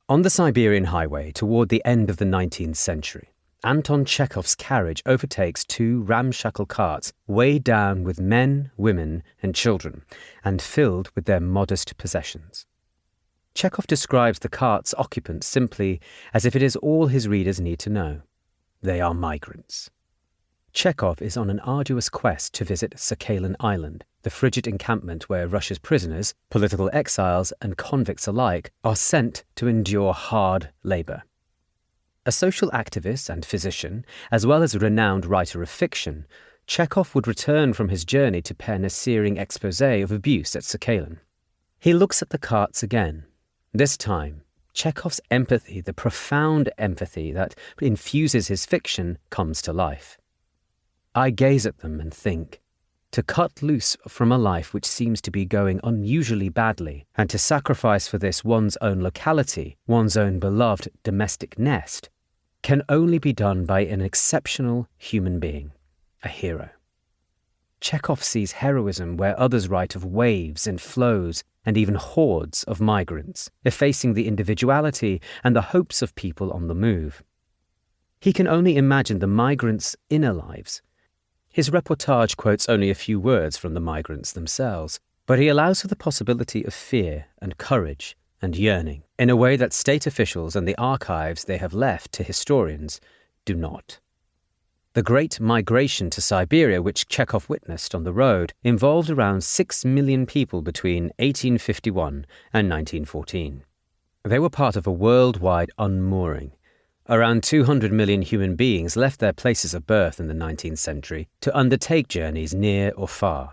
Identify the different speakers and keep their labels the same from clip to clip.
Speaker 1: On the Siberian highway toward the end of the 19th century, Anton Chekhov's carriage overtakes two ramshackle carts weighed down with men, women, and children, and filled with their modest possessions. Chekhov describes the cart's occupants simply as if it is all his readers need to know. They are migrants. Chekhov is on an arduous quest to visit Sakhalin Island, the frigid encampment where Russia's prisoners, political exiles, and convicts alike are sent to endure hard labour. A social activist and physician, as well as a renowned writer of fiction, Chekhov would return from his journey to pen a searing exposé of abuse at Sakhalin. He looks at the carts again. This time, Chekhov's empathy, the profound empathy that infuses his fiction, comes to life. I gaze at them and think, to cut loose from a life which seems to be going unusually badly, and to sacrifice for this one's own locality, one's own beloved domestic nest, can only be done by an exceptional human being, a hero. Chekhov sees heroism where others write of waves and flows and even hordes of migrants, effacing the individuality and the hopes of people on the move. He can only imagine the migrants' inner lives. His reportage quotes only a few words from the migrants themselves, but he allows for the possibility of fear and courage and yearning in a way that state officials and the archives they have left to historians do not. The Great Migration to Siberia, which Chekhov witnessed on the road, involved around 6 million people between 1851 and 1914. They were part of a worldwide unmooring. Around 200 million human beings left their places of birth in the 19th century to undertake journeys near or far.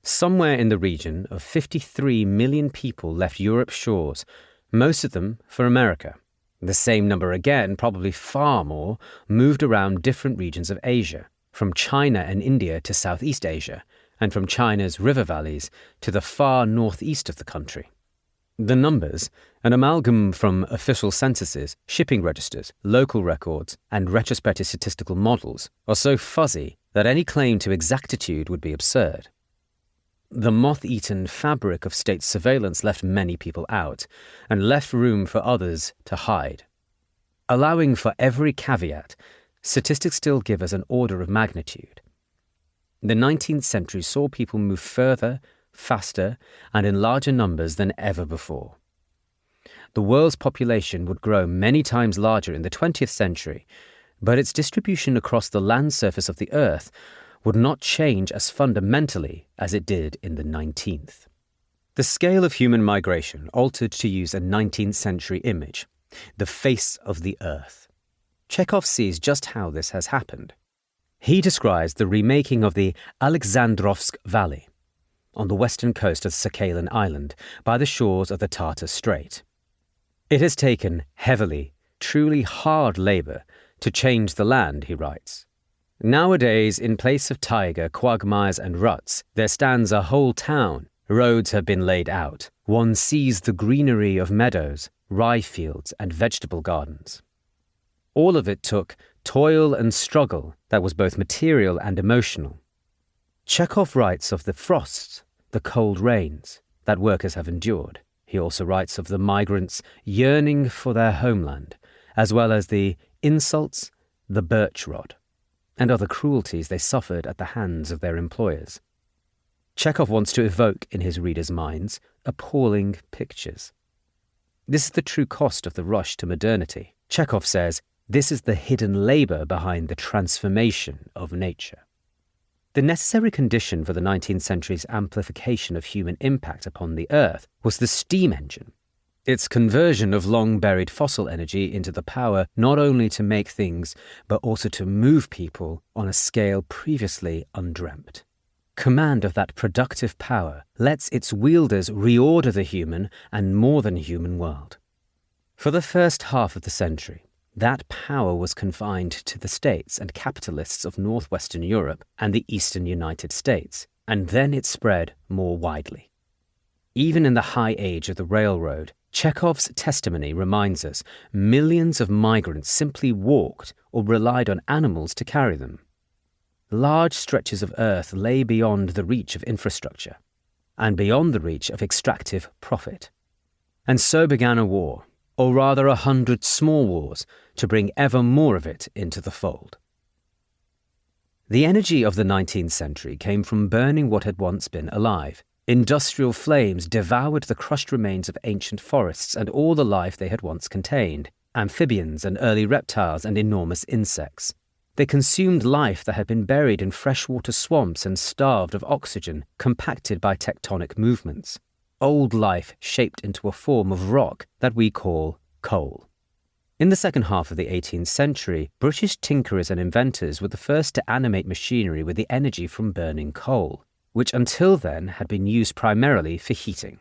Speaker 1: Somewhere in the region of 53 million people left Europe's shores, most of them for America. The same number again, probably far more, moved around different regions of Asia, from China and India to Southeast Asia, and from China's river valleys to the far northeast of the country. The numbers, an amalgam from official censuses, shipping registers, local records, and retrospective statistical models, are so fuzzy that any claim to exactitude would be absurd. The moth-eaten fabric of state surveillance left many people out, and left room for others to hide. Allowing for every caveat, statistics still give us an order of magnitude. The 19th century saw people move further, faster, and in larger numbers than ever before. The world's population would grow many times larger in the 20th century, but its distribution across the land surface of the Earth would not change as fundamentally as it did in the 19th. The scale of human migration altered, to use a 19th century image, the face of the Earth. Chekhov sees just how this has happened. He describes the remaking of the Alexandrovsk Valley on the western coast of Sakhalin Island by the shores of the Tartar Strait. It has taken heavily, truly hard labour to change the land, he writes. Nowadays, in place of taiga, quagmires and ruts, there stands a whole town. Roads have been laid out. One sees the greenery of meadows, rye fields and vegetable gardens. All of it took toil and struggle that was both material and emotional. Chekhov writes of the frosts, the cold rains that workers have endured. He also writes of the migrants yearning for their homeland, as well as the insults, the birch rod, and other cruelties they suffered at the hands of their employers. Chekhov wants to evoke in his readers' minds appalling pictures. This is the true cost of the rush to modernity. Chekhov says this is the hidden labour behind the transformation of nature. The necessary condition for the 19th century's amplification of human impact upon the Earth was the steam engine. Its conversion of long-buried fossil energy into the power not only to make things, but also to move people on a scale previously undreamt. Command of that productive power lets its wielders reorder the human and more than human world. For the first half of the century, that power was confined to the states and capitalists of northwestern Europe and the eastern United States, and then it spread more widely. Even in the high age of the railroad, Chekhov's testimony reminds us millions of migrants simply walked or relied on animals to carry them. Large stretches of earth lay beyond the reach of infrastructure and beyond the reach of extractive profit. And so began a war, or rather 100 small wars, to bring ever more of it into the fold. The energy of the 19th century came from burning what had once been alive. Industrial flames devoured the crushed remains of ancient forests and all the life they had once contained, amphibians and early reptiles and enormous insects. They consumed life that had been buried in freshwater swamps and starved of oxygen, compacted by tectonic movements. Old life shaped into a form of rock that we call coal. In the second half of the 18th century, British tinkerers and inventors were the first to animate machinery with the energy from burning coal, which until then had been used primarily for heating.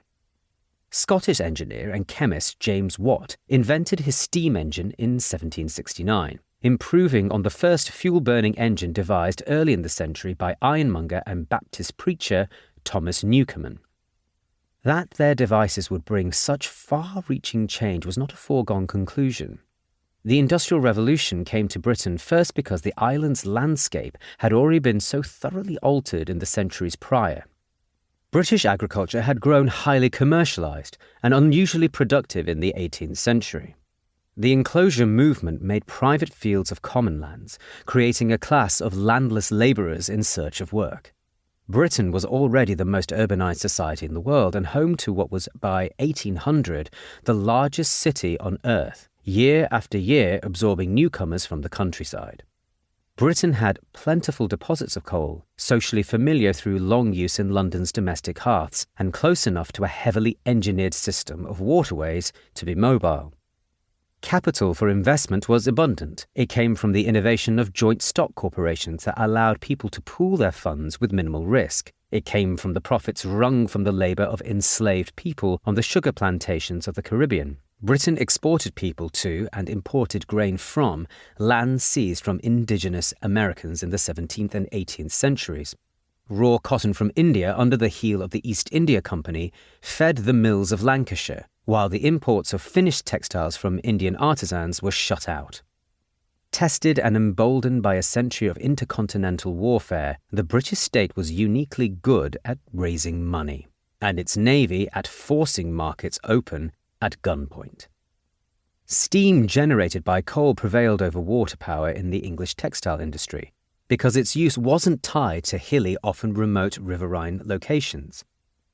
Speaker 1: Scottish engineer and chemist James Watt invented his steam engine in 1769, improving on the first fuel-burning engine devised early in the century by ironmonger and Baptist preacher Thomas Newcomen. That their devices would bring such far-reaching change was not a foregone conclusion. The Industrial Revolution came to Britain first because the island's landscape had already been so thoroughly altered in the centuries prior. British agriculture had grown highly commercialised and unusually productive in the 18th century. The enclosure movement made private fields of common lands, creating a class of landless labourers in search of work. Britain was already the most urbanised society in the world and home to what was, by 1800, the largest city on earth, year after year absorbing newcomers from the countryside. Britain had plentiful deposits of coal, socially familiar through long use in London's domestic hearths, and close enough to a heavily engineered system of waterways to be mobile. Capital for investment was abundant. It came from the innovation of joint stock corporations that allowed people to pool their funds with minimal risk. It came from the profits wrung from the labour of enslaved people on the sugar plantations of the Caribbean. Britain exported people to and imported grain from lands seized from indigenous Americans in the 17th and 18th centuries. Raw cotton from India under the heel of the East India Company fed the mills of Lancashire, while the imports of finished textiles from Indian artisans were shut out. Tested and emboldened by a century of intercontinental warfare, the British state was uniquely good at raising money, and its navy at forcing markets open at gunpoint. Steam generated by coal prevailed over water power in the English textile industry, because its use wasn't tied to hilly, often remote riverine locations.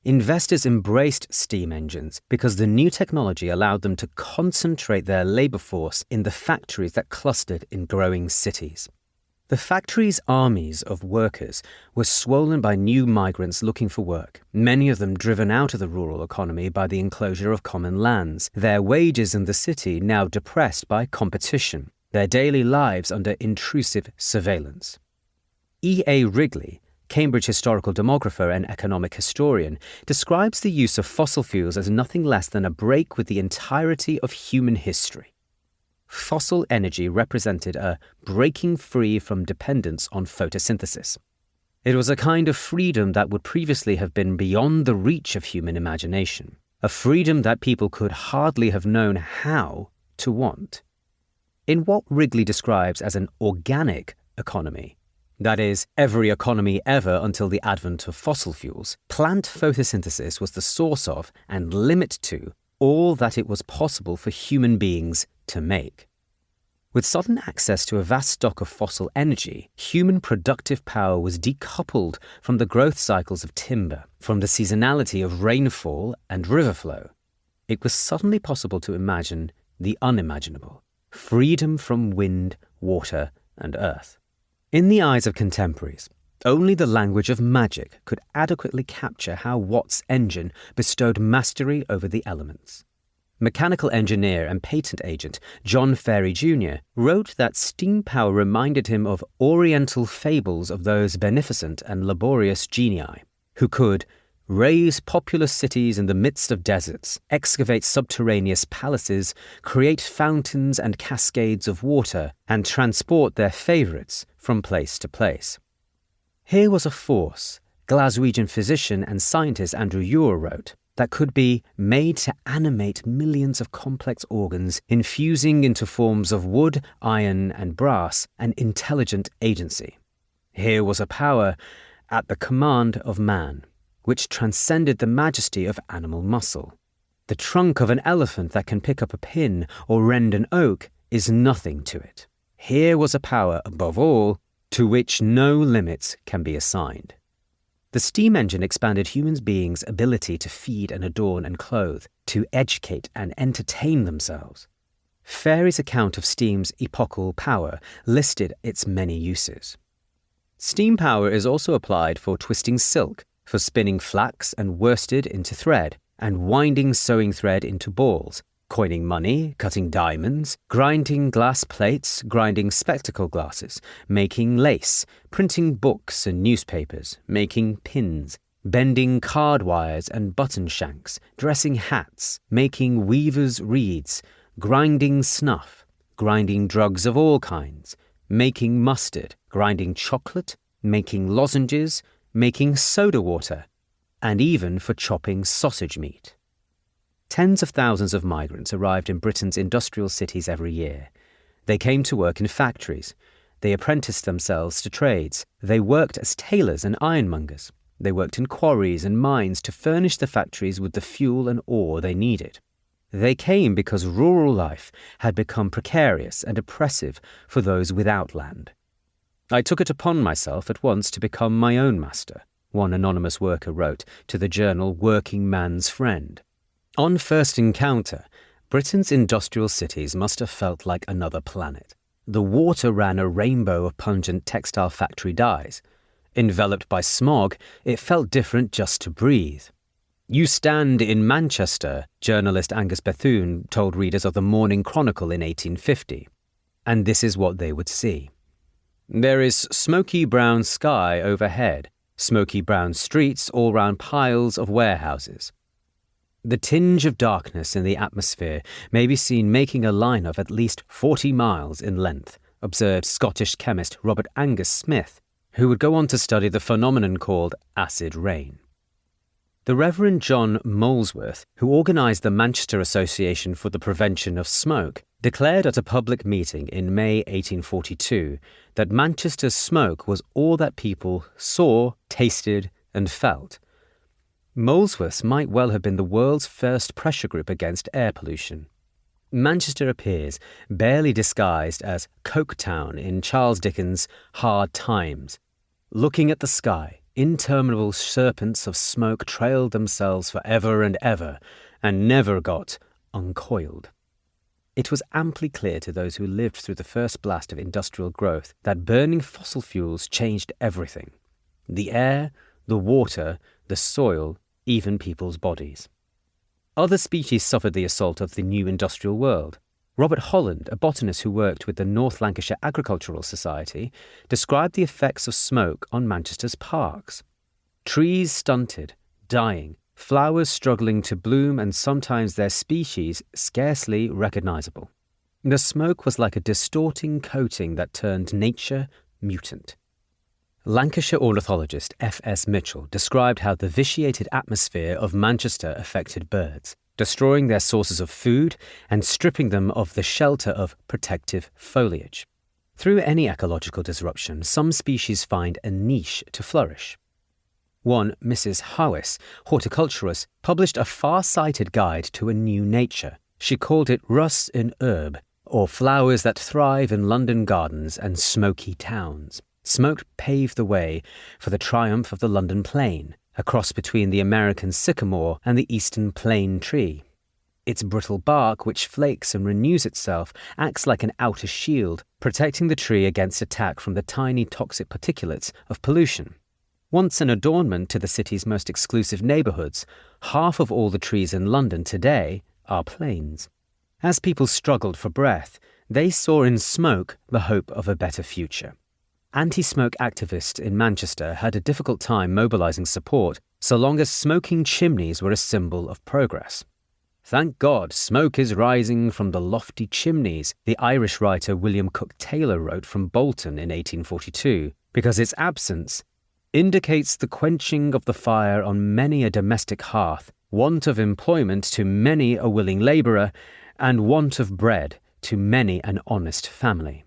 Speaker 1: Investors embraced steam engines because the new technology allowed them to concentrate their labour force in the factories that clustered in growing cities. The factories' armies of workers were swollen by new migrants looking for work, many of them driven out of the rural economy by the enclosure of common lands, their wages in the city now depressed by competition, their daily lives under intrusive surveillance. E. A. Wrigley, Cambridge historical demographer and economic historian, describes the use of fossil fuels as nothing less than a break with the entirety of human history. Fossil energy represented a breaking free from dependence on photosynthesis. It was a kind of freedom that would previously have been beyond the reach of human imagination, a freedom that people could hardly have known how to want. In what Wrigley describes as an organic economy, that is, every economy ever until the advent of fossil fuels, plant photosynthesis was the source of and limit to all that it was possible for human beings to make. With sudden access to a vast stock of fossil energy, human productive power was decoupled from the growth cycles of timber, from the seasonality of rainfall and river flow. It was suddenly possible to imagine the unimaginable, freedom from wind, water, and earth. In the eyes of contemporaries, only the language of magic could adequately capture how Watt's engine bestowed mastery over the elements. Mechanical engineer and patent agent John Ferry Jr. wrote that steam power reminded him of oriental fables of those beneficent and laborious genii, who could raise populous cities in the midst of deserts, excavate subterraneous palaces, create fountains and cascades of water, and transport their favourites from place to place. Here was a force, Glaswegian physician and scientist Andrew Ure wrote, that could be made to animate millions of complex organs, infusing into forms of wood, iron, and brass an intelligent agency. Here was a power at the command of man, which transcended the majesty of animal muscle. The trunk of an elephant that can pick up a pin or rend an oak is nothing to it. Here was a power, above all, to which no limits can be assigned. The steam engine expanded human beings' ability to feed and adorn and clothe, to educate and entertain themselves. Fairey's account of steam's epochal power listed its many uses. Steam power is also applied for twisting silk, for spinning flax and worsted into thread, and winding sewing thread into balls, coining money, cutting diamonds, grinding glass plates, grinding spectacle glasses, making lace, printing books and newspapers, making pins, bending card wires and button shanks, dressing hats, making weavers' reeds, grinding snuff, grinding drugs of all kinds, making mustard, grinding chocolate, making lozenges, making soda water, and even for chopping sausage meat. Tens of thousands of migrants arrived in Britain's industrial cities every year. They came to work in factories. They apprenticed themselves to trades. They worked as tailors and ironmongers. They worked in quarries and mines to furnish the factories with the fuel and ore they needed. They came because rural life had become precarious and oppressive for those without land. I took it upon myself at once to become my own master, one anonymous worker wrote to the journal Working Man's Friend. On first encounter, Britain's industrial cities must have felt like another planet. The water ran a rainbow of pungent textile factory dyes. Enveloped by smog, it felt different just to breathe. You stand in Manchester, journalist Angus Bethune told readers of the Morning Chronicle in 1850. And this is what they would see. There is smoky brown sky overhead, smoky brown streets all round piles of warehouses. The tinge of darkness in the atmosphere may be seen making a line of at least 40 miles in length, observed Scottish chemist Robert Angus Smith, who would go on to study the phenomenon called acid rain. The Reverend John Molesworth, who organised the Manchester Association for the Prevention of Smoke, declared at a public meeting in May 1842 that Manchester's smoke was all that people saw, tasted and felt. Molesworth might well have been the world's first pressure group against air pollution. Manchester appears barely disguised as Coketown in Charles Dickens' Hard Times. Looking at the sky, interminable serpents of smoke trailed themselves for ever and ever, and never got uncoiled. It was amply clear to those who lived through the first blast of industrial growth that burning fossil fuels changed everything. The air, the water, the soil, even people's bodies. Other species suffered the assault of the new industrial world. Robert Holland, a botanist who worked with the North Lancashire Agricultural Society, described the effects of smoke on Manchester's parks. Trees stunted, dying, flowers struggling to bloom and sometimes their species scarcely recognisable. The smoke was like a distorting coating that turned nature mutant. Lancashire ornithologist F.S. Mitchell described how the vitiated atmosphere of Manchester affected birds, destroying their sources of food and stripping them of the shelter of protective foliage. Through any ecological disruption, some species find a niche to flourish. One, Mrs. Howis, horticulturist, published a far-sighted guide to a new nature. She called it Rus in Herb, or flowers that thrive in London gardens and smoky towns. Smoke paved the way for the triumph of the London plane, a cross between the American sycamore and the eastern plane tree. Its brittle bark, which flakes and renews itself, acts like an outer shield, protecting the tree against attack from the tiny toxic particulates of pollution. Once an adornment to the city's most exclusive neighbourhoods, half of all the trees in London today are planes. As people struggled for breath, they saw in smoke the hope of a better future. Anti-smoke activists in Manchester had a difficult time mobilising support so long as smoking chimneys were a symbol of progress. Thank God smoke is rising from the lofty chimneys, the Irish writer William Cook Taylor wrote from Bolton in 1842, because its absence indicates the quenching of the fire on many a domestic hearth, want of employment to many a willing labourer, and want of bread to many an honest family.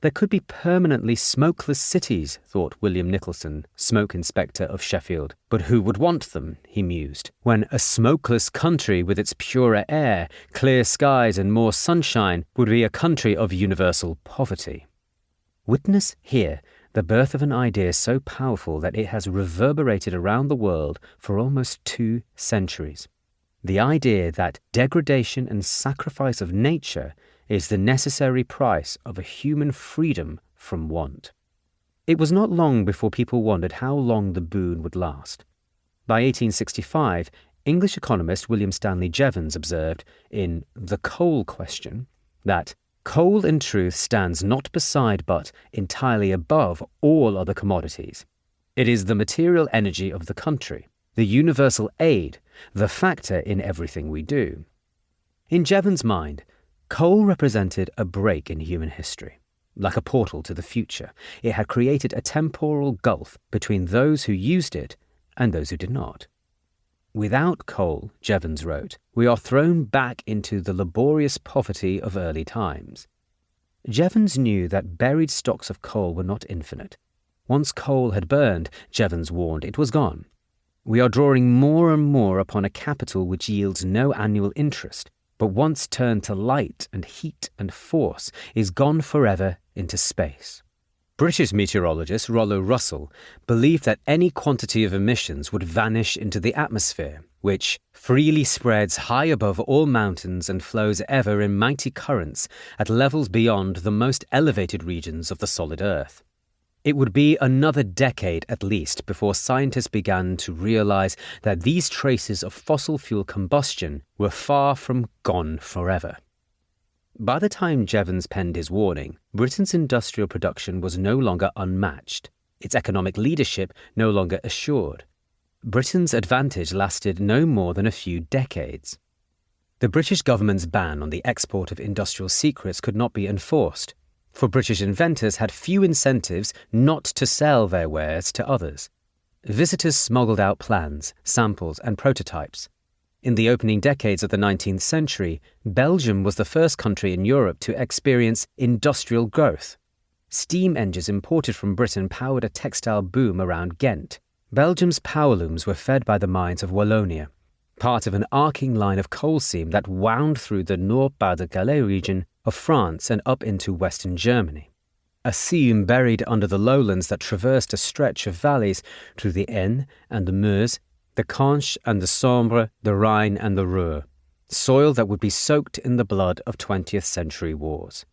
Speaker 1: There could be permanently smokeless cities, thought William Nicholson, smoke inspector of Sheffield. But who would want them, he mused, when a smokeless country with its purer air, clear skies and more sunshine would be a country of universal poverty. Witness here the birth of an idea so powerful that it has reverberated around the world for almost 2 centuries. The idea that degradation and sacrifice of nature is the necessary price of a human freedom from want. It was not long before people wondered how long the boon would last. By 1865, English economist William Stanley Jevons observed in The Coal Question that coal in truth stands not beside but entirely above all other commodities. It is the material energy of the country, the universal aid, the factor in everything we do. In Jevons' mind, coal represented a break in human history. Like a portal to the future, it had created a temporal gulf between those who used it and those who did not. Without coal, Jevons wrote, we are thrown back into the laborious poverty of early times. Jevons knew that buried stocks of coal were not infinite. Once coal had burned, Jevons warned, it was gone. We are drawing more and more upon a capital which yields no annual interest, but once turned to light and heat and force, is gone forever into space. British meteorologist Rollo Russell believed that any quantity of emissions would vanish into the atmosphere, which freely spreads high above all mountains and flows ever in mighty currents at levels beyond the most elevated regions of the solid earth. It would be another decade at least before scientists began to realize that these traces of fossil fuel combustion were far from gone forever. By the time Jevons penned his warning, Britain's industrial production was no longer unmatched, its economic leadership no longer assured. Britain's advantage lasted no more than a few decades. The British government's ban on the export of industrial secrets could not be enforced, for British inventors had few incentives not to sell their wares to others. Visitors smuggled out plans, samples, and prototypes. In the opening decades of the 19th century, Belgium was the first country in Europe to experience industrial growth. Steam engines imported from Britain powered a textile boom around Ghent. Belgium's power looms were fed by the mines of Wallonia, part of an arcing line of coal seam that wound through the Nord-Pas-de-Calais region of France and up into western Germany. A seam buried under the lowlands that traversed a stretch of valleys through the Aisne and the Meuse, the Canche and the Sambre, the Rhine and the Ruhr, soil that would be soaked in the blood of 20th century wars.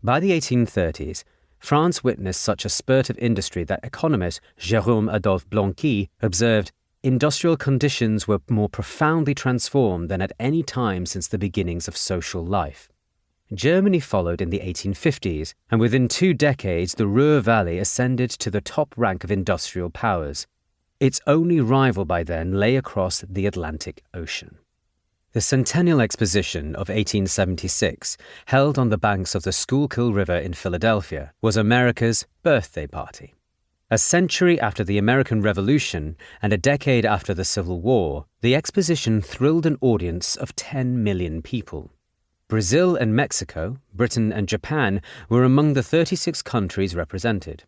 Speaker 1: By the 1830s, France witnessed such a spurt of industry that economist Jérôme Adolphe Blanqui observed, industrial conditions were more profoundly transformed than at any time since the beginnings of social life. Germany followed in the 1850s, and within 2 decades the Ruhr Valley ascended to the top rank of industrial powers. Its only rival by then lay across the Atlantic Ocean. The Centennial Exposition of 1876, held on the banks of the Schuylkill River in Philadelphia, was America's birthday party. A century after the American Revolution and a decade after the Civil War, the exposition thrilled an audience of 10 million people. Brazil and Mexico, Britain and Japan were among the 36 countries represented.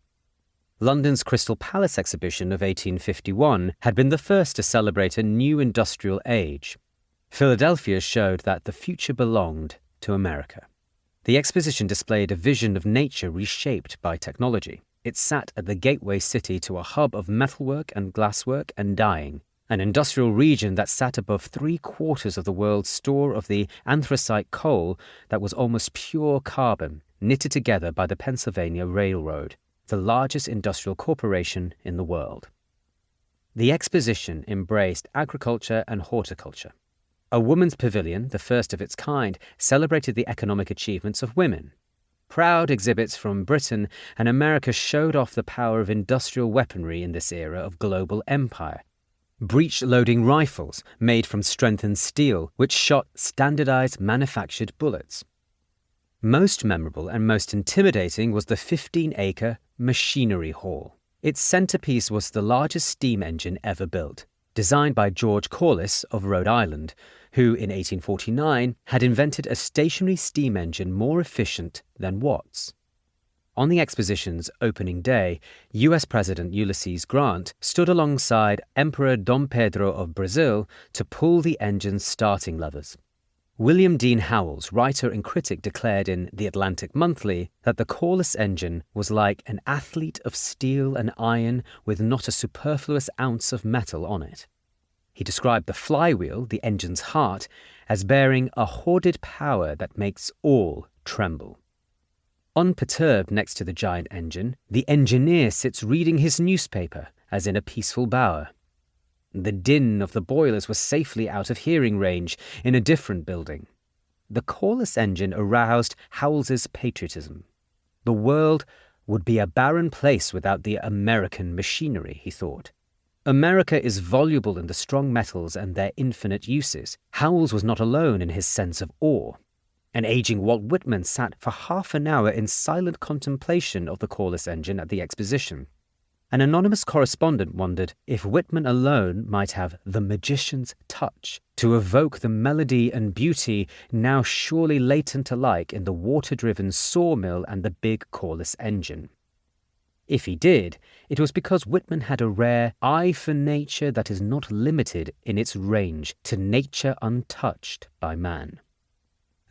Speaker 1: London's Crystal Palace exhibition of 1851 had been the first to celebrate a new industrial age. Philadelphia showed that the future belonged to America. The exposition displayed a vision of nature reshaped by technology. It sat at the gateway city to a hub of metalwork and glasswork and dyeing, an industrial region that sat above 3/4 of the world's store of the anthracite coal that was almost pure carbon, knitted together by the Pennsylvania Railroad, the largest industrial corporation in the world. The exposition embraced agriculture and horticulture. A women's pavilion, the first of its kind, celebrated the economic achievements of women. Proud exhibits from Britain and America showed off the power of industrial weaponry in this era of global empire. Breech-loading rifles made from strengthened steel, which shot standardized manufactured bullets. Most memorable and most intimidating was the 15-acre Machinery Hall. Its centerpiece was the largest steam engine ever built, designed by George Corliss of Rhode Island, who in 1849 had invented a stationary steam engine more efficient than Watt's. On the exposition's opening day, US President Ulysses Grant stood alongside Emperor Dom Pedro of Brazil to pull the engine's starting levers. William Dean Howells, writer and critic, declared in The Atlantic Monthly that the Corliss engine was like an athlete of steel and iron with not a superfluous ounce of metal on it. He described the flywheel, the engine's heart, as bearing a hoarded power that makes all tremble. Unperturbed next to the giant engine, the engineer sits reading his newspaper as in a peaceful bower. The din of the boilers was safely out of hearing range in a different building. The Corliss engine aroused Howells's patriotism. The world would be a barren place without the American machinery, he thought. America is voluble in the strong metals and their infinite uses. Howells was not alone in his sense of awe. An aging Walt Whitman sat for half an hour in silent contemplation of the Corliss engine at the exposition. An anonymous correspondent wondered if Whitman alone might have the magician's touch to evoke the melody and beauty now surely latent alike in the water-driven sawmill and the big Corliss engine. If he did, it was because Whitman had a rare eye for nature that is not limited in its range to nature untouched by man.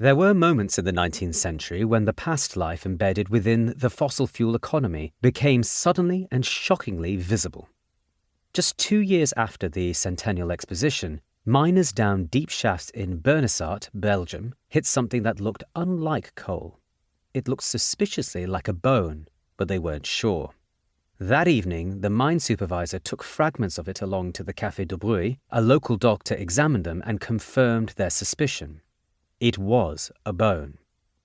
Speaker 1: There were moments in the 19th century when the past life embedded within the fossil fuel economy became suddenly and shockingly visible. Just 2 years after the Centennial Exposition, miners down deep shafts in Bernissart, Belgium, hit something that looked unlike coal. It looked suspiciously like a bone, but they weren't sure. That evening, the mine supervisor took fragments of it along to the Café de Bruy. A local doctor examined them and confirmed their suspicion. It was a bone.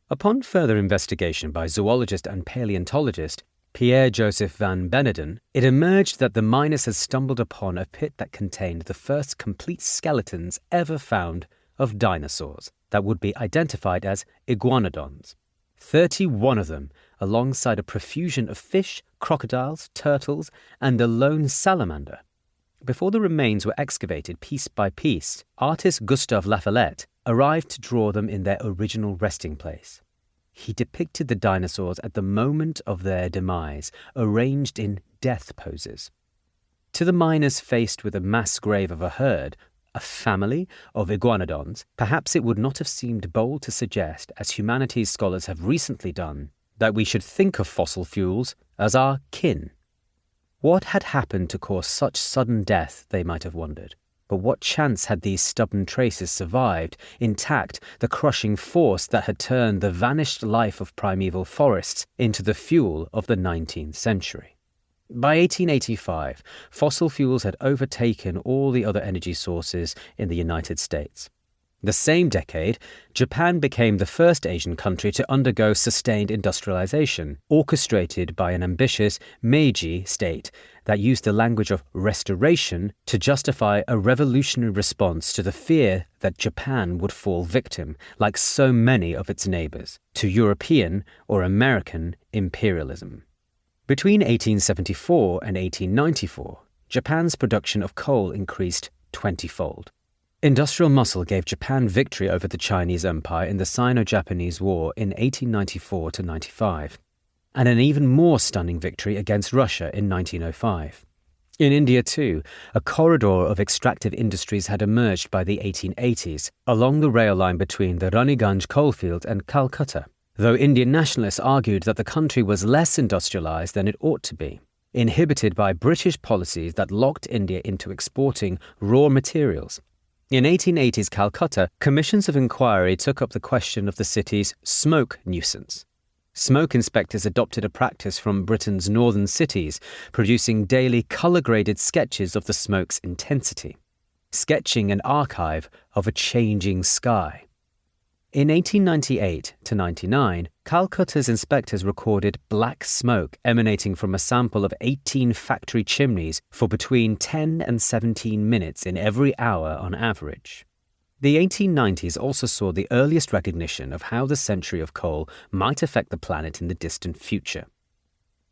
Speaker 1: Upon further investigation by zoologist and paleontologist Pierre-Joseph van Beneden, it emerged that the miners had stumbled upon a pit that contained the first complete skeletons ever found of dinosaurs that would be identified as iguanodons. 31 of them, alongside a profusion of fish, crocodiles, turtles, and a lone salamander. Before the remains were excavated piece by piece, artist Gustave Lafayette arrived to draw them in their original resting place. He depicted the dinosaurs at the moment of their demise, arranged in death poses. To the miners faced with a mass grave of a herd, a family of iguanodons, perhaps it would not have seemed bold to suggest, as humanities scholars have recently done, that we should think of fossil fuels as our kin. What had happened to cause such sudden death, they might have wondered. But what chance had these stubborn traces survived, intact, the crushing force that had turned the vanished life of primeval forests into the fuel of the 19th century? By 1885, fossil fuels had overtaken all the other energy sources in the United States. The same decade, Japan became the first Asian country to undergo sustained industrialization, orchestrated by an ambitious Meiji state that used the language of restoration to justify a revolutionary response to the fear that Japan would fall victim, like so many of its neighbors, to European or American imperialism. Between 1874 and 1894, Japan's production of coal increased 20-fold. Industrial muscle gave Japan victory over the Chinese Empire in the Sino-Japanese War in 1894-95, and an even more stunning victory against Russia in 1905. In India too, a corridor of extractive industries had emerged by the 1880s along the rail line between the Raniganj coalfield and Calcutta, though Indian nationalists argued that the country was less industrialized than it ought to be, inhibited by British policies that locked India into exporting raw materials. In 1880s Calcutta, commissions of inquiry took up the question of the city's smoke nuisance. Smoke inspectors adopted a practice from Britain's northern cities, producing daily colour-graded sketches of the smoke's intensity, sketching an archive of a changing sky. In 1898-99, Calcutta's inspectors recorded black smoke emanating from a sample of 18 factory chimneys for between 10 and 17 minutes in every hour on average. The 1890s also saw the earliest recognition of how the century of coal might affect the planet in the distant future.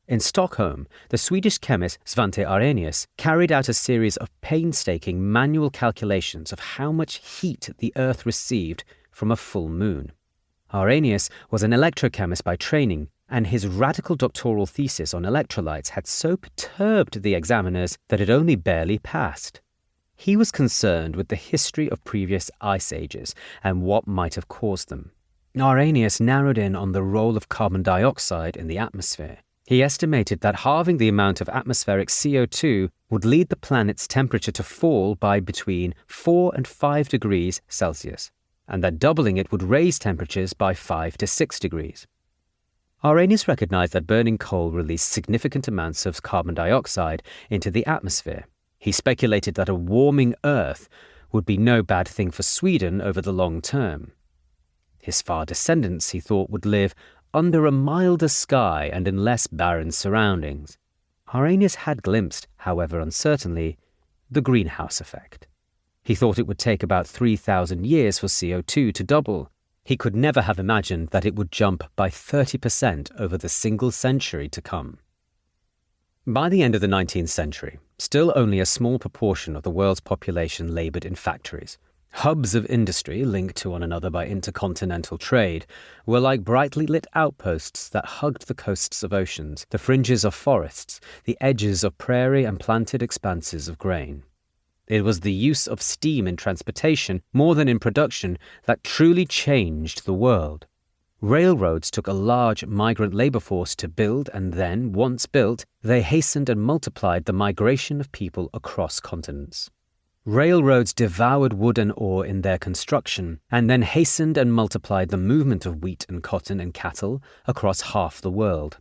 Speaker 1: In Stockholm, the Swedish chemist Svante Arrhenius carried out a series of painstaking manual calculations of how much heat the Earth received from a full moon. Arrhenius was an electrochemist by training and his radical doctoral thesis on electrolytes had so perturbed the examiners that it only barely passed. He was concerned with the history of previous ice ages and what might have caused them. Arrhenius narrowed in on the role of carbon dioxide in the atmosphere. He estimated that halving the amount of atmospheric CO2 would lead the planet's temperature to fall by between 4 and 5 degrees Celsius, and that doubling it would raise temperatures by 5 to 6 degrees. Arrhenius recognized that burning coal released significant amounts of carbon dioxide into the atmosphere. He speculated that a warming Earth would be no bad thing for Sweden over the long term. His far descendants, he thought, would live under a milder sky and in less barren surroundings. Arrhenius had glimpsed, however uncertainly, the greenhouse effect. He thought it would take about 3,000 years for CO2 to double. He could never have imagined that it would jump by 30% over the single century to come. By the end of the 19th century, still only a small proportion of the world's population laboured in factories. Hubs of industry, linked to one another by intercontinental trade, were like brightly lit outposts that hugged the coasts of oceans, the fringes of forests, the edges of prairie and planted expanses of grain. It was the use of steam in transportation, more than in production, that truly changed the world. Railroads took a large migrant labour force to build, and then, once built, they hastened and multiplied the migration of people across continents. Railroads devoured wood and ore in their construction, and then hastened and multiplied the movement of wheat and cotton and cattle across half the world.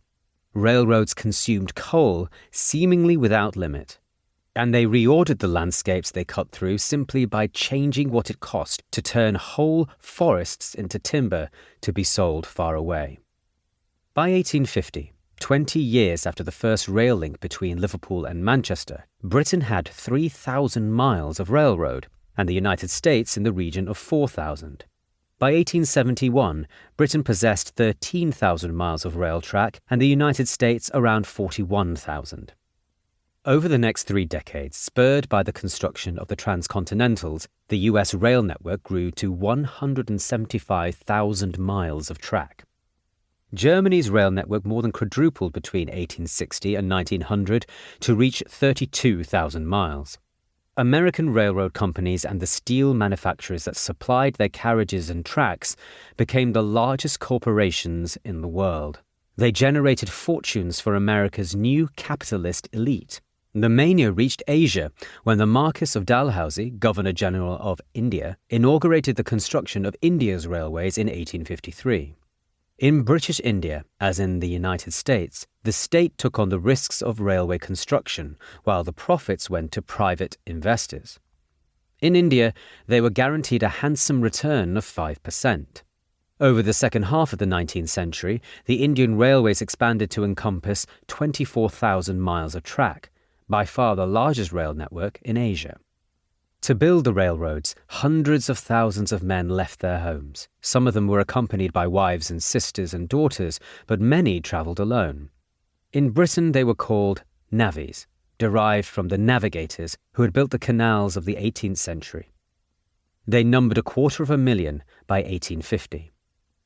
Speaker 1: Railroads consumed coal seemingly without limit, and they reordered the landscapes they cut through simply by changing what it cost to turn whole forests into timber to be sold far away. By 1850, 20 years after the first rail link between Liverpool and Manchester, Britain had 3,000 miles of railroad, and the United States in the region of 4,000. By 1871, Britain possessed 13,000 miles of rail track, and the United States around 41,000. Over the next 3 decades, spurred by the construction of the transcontinentals, the US rail network grew to 175,000 miles of track. Germany's rail network more than quadrupled between 1860 and 1900 to reach 32,000 miles. American railroad companies and the steel manufacturers that supplied their carriages and tracks became the largest corporations in the world. They generated fortunes for America's new capitalist elite. The mania reached Asia when the Marquis of Dalhousie, Governor-General of India, inaugurated the construction of India's railways in 1853. In British India, as in the United States, the state took on the risks of railway construction, while the profits went to private investors. In India, they were guaranteed a handsome return of 5%. Over the second half of the 19th century, the Indian railways expanded to encompass 24,000 miles of track, by far the largest rail network in Asia. To build the railroads, hundreds of thousands of men left their homes. Some of them were accompanied by wives and sisters and daughters, but many travelled alone. In Britain they were called navvies, derived from the navigators who had built the canals of the 18th century. They numbered 250,000 by 1850.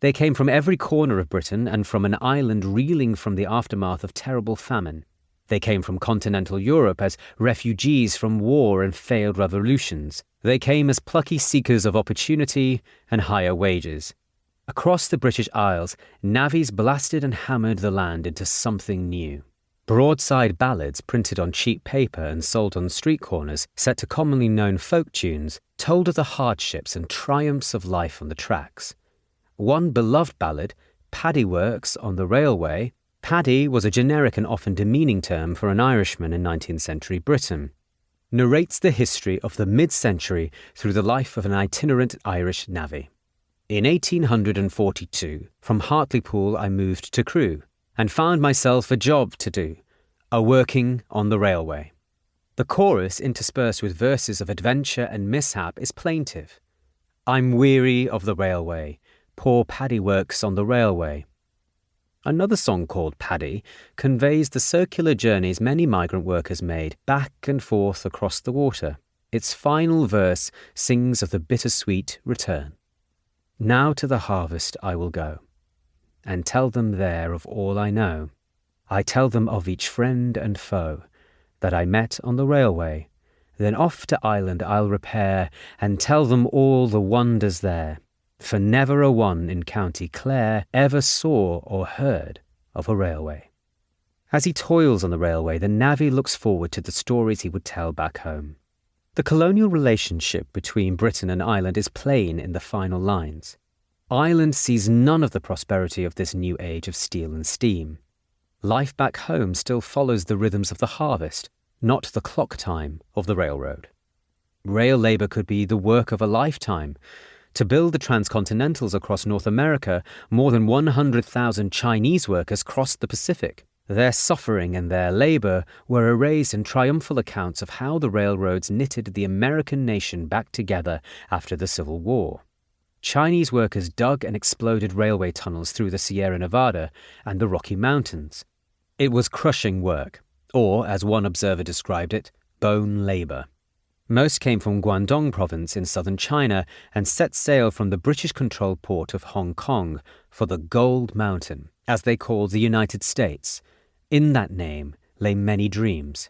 Speaker 1: They came from every corner of Britain and from an island reeling from the aftermath of terrible famine. They came from continental Europe as refugees from war and failed revolutions. They came as plucky seekers of opportunity and higher wages. Across the British Isles, navvies blasted and hammered the land into something new. Broadside ballads printed on cheap paper and sold on street corners, set to commonly known folk tunes, told of the hardships and triumphs of life on the tracks. One beloved ballad, Paddy Works on the Railway. Paddy was a generic and often demeaning term for an Irishman in 19th century Britain. Narrates the history of the mid-century through the life of an itinerant Irish navvy. In 1842, from Hartlepool I moved to Crewe, and found myself a job to do, a-working on the railway. The chorus, interspersed with verses of adventure and mishap, is plaintive. I'm weary of the railway, poor Paddy works on the railway. Another song called Paddy conveys the circular journeys many migrant workers made back and forth across the water. Its final verse sings of the bittersweet return. Now to the harvest I will go, and tell them there of all I know. I tell them of each friend and foe that I met on the railway. Then off to Ireland I'll repair, and tell them all the wonders there. For never a one in County Clare ever saw or heard of a railway. As he toils on the railway, the navvy looks forward to the stories he would tell back home. The colonial relationship between Britain and Ireland is plain in the final lines. Ireland sees none of the prosperity of this new age of steel and steam. Life back home still follows the rhythms of the harvest, not the clock time of the railroad. Rail labour could be the work of a lifetime. To build the transcontinentals across North America, more than 100,000 Chinese workers crossed the Pacific. Their suffering and their labour were erased in triumphal accounts of how the railroads knitted the American nation back together after the Civil War. Chinese workers dug and exploded railway tunnels through the Sierra Nevada and the Rocky Mountains. It was crushing work, or, as one observer described it, bone labour. Most came from Guangdong province in southern China and set sail from the British-controlled port of Hong Kong for the Gold Mountain, as they called the United States. In that name lay many dreams.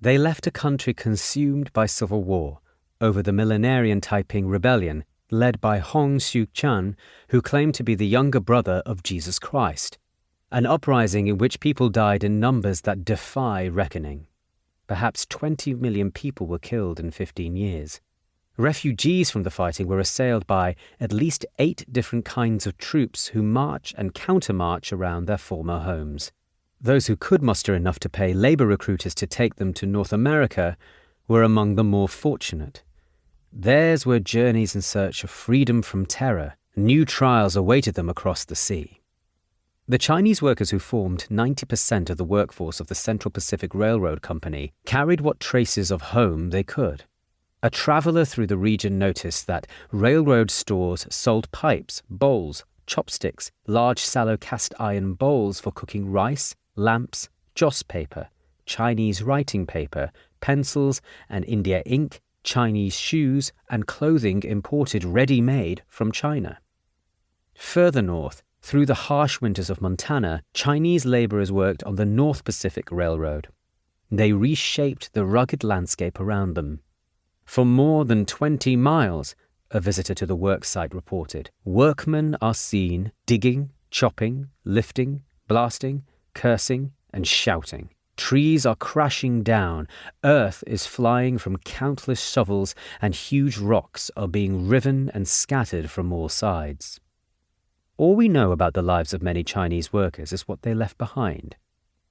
Speaker 1: They left a country consumed by civil war over the millenarian Taiping Rebellion, led by Hong Xiuquan, who claimed to be the younger brother of Jesus Christ, an uprising in which people died in numbers that defy reckoning. Perhaps 20 million people were killed in 15 years. Refugees from the fighting were assailed by at least 8 different kinds of troops who march and countermarch around their former homes. Those who could muster enough to pay labour recruiters to take them to North America were among the more fortunate. Theirs were journeys in search of freedom from terror. New trials awaited them across the sea. The Chinese workers who formed 90% of the workforce of the Central Pacific Railroad Company carried what traces of home they could. A traveller through the region noticed that railroad stores sold pipes, bowls, chopsticks, large sallow cast iron bowls for cooking rice, lamps, joss paper, Chinese writing paper, pencils and India ink, Chinese shoes and clothing imported ready-made from China. Further north, through the harsh winters of Montana, Chinese labourers worked on the North Pacific Railroad. They reshaped the rugged landscape around them. For more than 20 miles, a visitor to the worksite reported, workmen are seen digging, chopping, lifting, blasting, cursing, and shouting. Trees are crashing down, earth is flying from countless shovels, and huge rocks are being riven and scattered from all sides. All we know about the lives of many Chinese workers is what they left behind.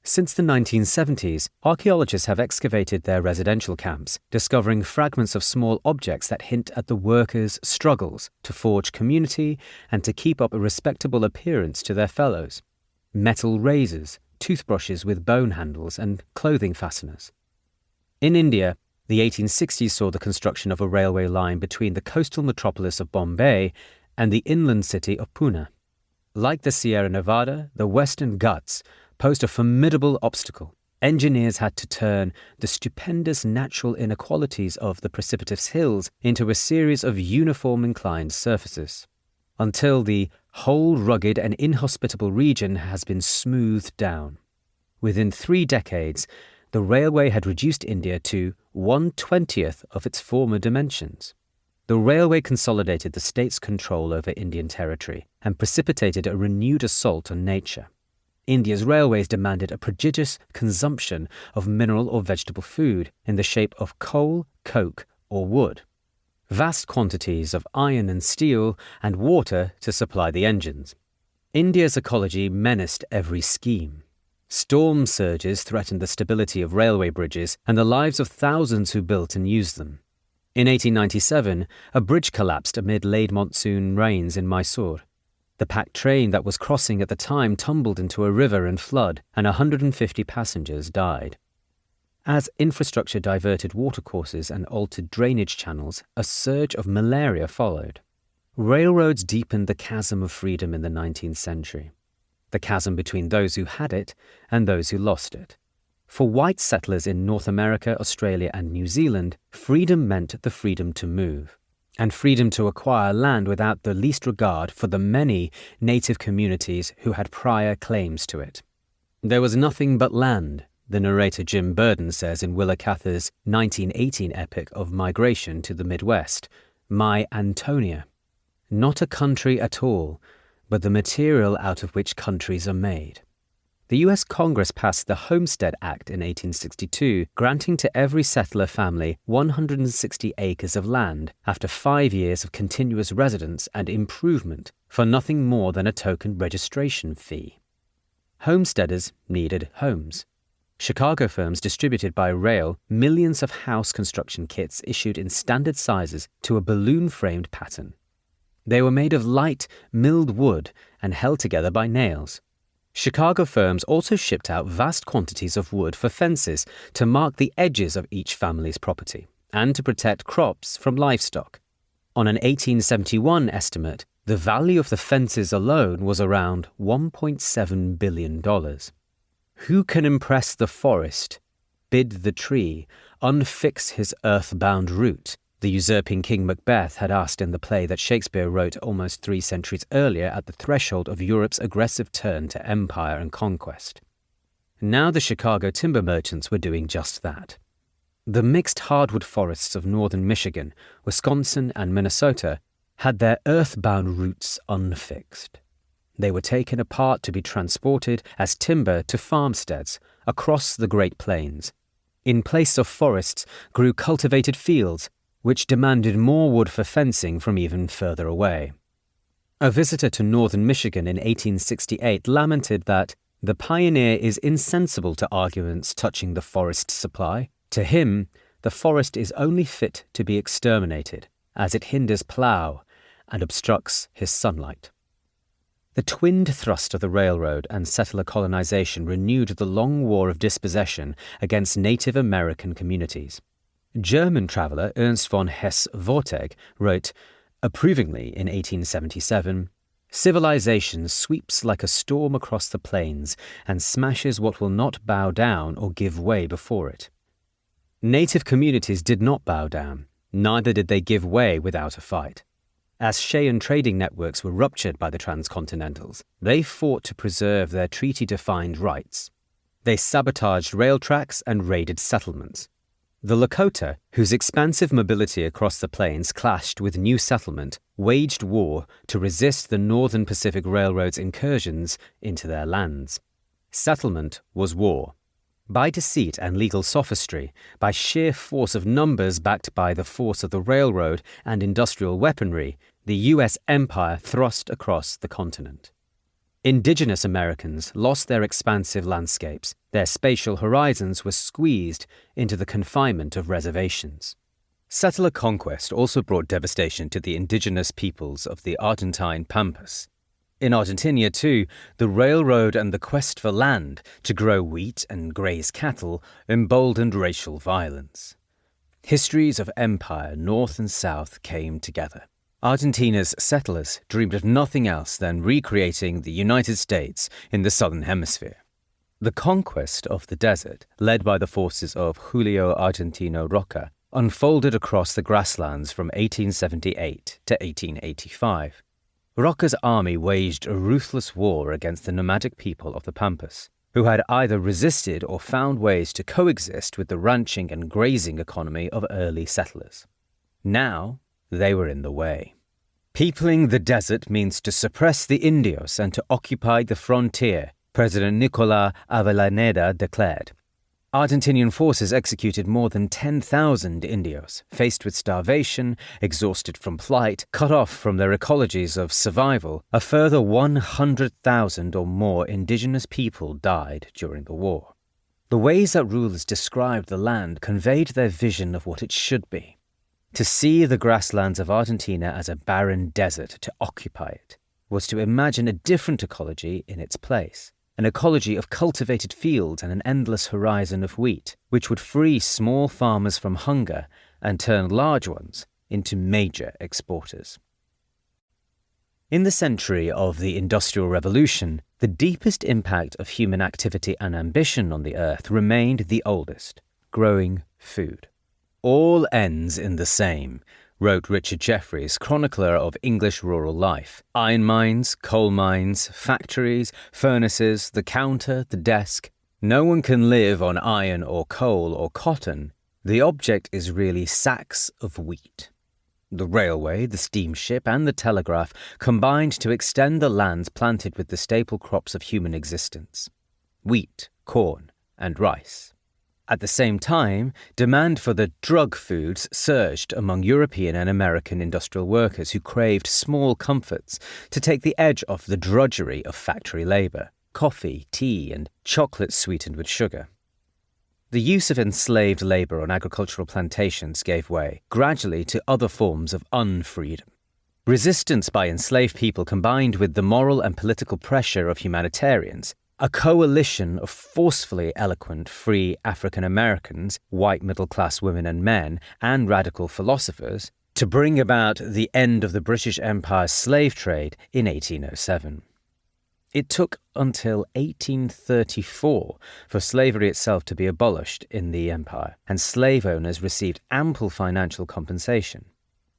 Speaker 1: Since the 1970s, archaeologists have excavated their residential camps, discovering fragments of small objects that hint at the workers' struggles to forge community and to keep up a respectable appearance to their fellows. Metal razors, toothbrushes with bone handles, and clothing fasteners. In India, the 1860s saw the construction of a railway line between the coastal metropolis of Bombay and the inland city of Pune. Like the Sierra Nevada, the Western Ghats posed a formidable obstacle. Engineers had to turn the stupendous natural inequalities of the precipitous hills into a series of uniform inclined surfaces, until the whole rugged and inhospitable region has been smoothed down. Within 3 decades, the railway had reduced India to 1/20th of its former dimensions. The railway consolidated the state's control over Indian territory and precipitated a renewed assault on nature. India's railways demanded a prodigious consumption of mineral or vegetable food in the shape of coal, coke, or wood. Vast quantities of iron and steel and water to supply the engines. India's ecology menaced every scheme. Storm surges threatened the stability of railway bridges and the lives of thousands who built and used them. In 1897, a bridge collapsed amid late monsoon rains in Mysore. The packed train that was crossing at the time tumbled into a river and flood, and 150 passengers died. As infrastructure diverted watercourses and altered drainage channels, a surge of malaria followed. Railroads deepened the chasm of freedom in the 19th century, the chasm between those who had it and those who lost it. For white settlers in North America, Australia, and New Zealand, freedom meant the freedom to move. and freedom to acquire land without the least regard for the many native communities who had prior claims to it. There was nothing but land, the narrator Jim Burden says in Willa Cather's 1918 epic of migration to the Midwest, My Antonia. Not a country at all, but the material out of which countries are made. The US Congress passed the Homestead Act in 1862, granting to every settler family 160 acres of land after 5 years of continuous residence and improvement for nothing more than a token registration fee. Homesteaders needed homes. Chicago firms distributed by rail millions of house construction kits issued in standard sizes to a balloon-framed pattern. They were made of light, milled wood and held together by nails. Chicago firms also shipped out vast quantities of wood for fences to mark the edges of each family's property and to protect crops from livestock. On an 1871 estimate, the value of the fences alone was around $1.7 billion. Who can impress the forest, bid the tree, unfix his earth-bound root? The usurping King Macbeth had asked in the play that Shakespeare wrote almost 3 centuries earlier at the threshold of Europe's aggressive turn to empire and conquest. Now the Chicago timber merchants were doing just that. The mixed hardwood forests of northern Michigan, Wisconsin, and Minnesota had their earth-bound roots unfixed. They were taken apart to be transported as timber to farmsteads across the Great Plains. In place of forests grew cultivated fields, which demanded more wood for fencing from even further away. A visitor to northern Michigan in 1868 lamented that the pioneer is insensible to arguments touching the forest supply. To him, the forest is only fit to be exterminated, as it hinders plough and obstructs his sunlight. The twinned thrust of the railroad and settler colonization renewed the long war of dispossession against Native American communities. German traveller Ernst von Hesse-Vorteg wrote, approvingly in 1877, "Civilization sweeps like a storm across the plains and smashes what will not bow down or give way before it." Native communities did not bow down, neither did they give way without a fight. As Cheyenne trading networks were ruptured by the transcontinentals, they fought to preserve their treaty-defined rights. They sabotaged rail tracks and raided settlements. The Lakota, whose expansive mobility across the plains clashed with new settlement, waged war to resist the Northern Pacific Railroad's incursions into their lands. Settlement was war. By deceit and legal sophistry, by sheer force of numbers backed by the force of the railroad and industrial weaponry, the U.S. empire thrust across the continent. Indigenous Americans lost their expansive landscapes. Their spatial horizons were squeezed into the confinement of reservations. Settler conquest also brought devastation to the indigenous peoples of the Argentine Pampas. In Argentina, too, the railroad and the quest for land to grow wheat and graze cattle emboldened racial violence. Histories of empire, north and south, came together. Argentina's settlers dreamed of nothing else than recreating the United States in the Southern Hemisphere. The conquest of the desert, led by the forces of Julio Argentino Roca, unfolded across the grasslands from 1878 to 1885. Roca's army waged a ruthless war against the nomadic people of the Pampas, who had either resisted or found ways to coexist with the ranching and grazing economy of early settlers. Now, they were in the way. Peopling the desert means to suppress the Indios and to occupy the frontier, President Nicolás Avellaneda declared. Argentinian forces executed more than 10,000 Indios, faced with starvation, exhausted from flight, cut off from their ecologies of survival. A further 100,000 or more indigenous people died during the war. The ways that rulers described the land conveyed their vision of what it should be. To see the grasslands of Argentina as a barren desert, to occupy it, was to imagine a different ecology in its place. An ecology of cultivated fields and an endless horizon of wheat, which would free small farmers from hunger and turn large ones into major exporters. In the century of the Industrial Revolution, the deepest impact of human activity and ambition on the earth remained the oldest: growing food. All ends in the same. wrote Richard Jefferies, chronicler of English rural life. Iron mines, coal mines, factories, furnaces, the counter, the desk. No one can live on iron or coal or cotton. The object is really sacks of wheat. The railway, the steamship, and the telegraph combined to extend the lands planted with the staple crops of human existence: wheat, corn, and rice. At the same time, demand for the drug foods surged among European and American industrial workers who craved small comforts to take the edge off the drudgery of factory labour: coffee, tea, and chocolate sweetened with sugar. The use of enslaved labour on agricultural plantations gave way, gradually, to other forms of unfreedom. Resistance by enslaved people combined with the moral and political pressure of humanitarians, a coalition of forcefully eloquent, free African Americans, white middle-class women and men, and radical philosophers, to bring about the end of the British Empire's slave trade in 1807. It took until 1834 for slavery itself to be abolished in the empire, and slave owners received ample financial compensation.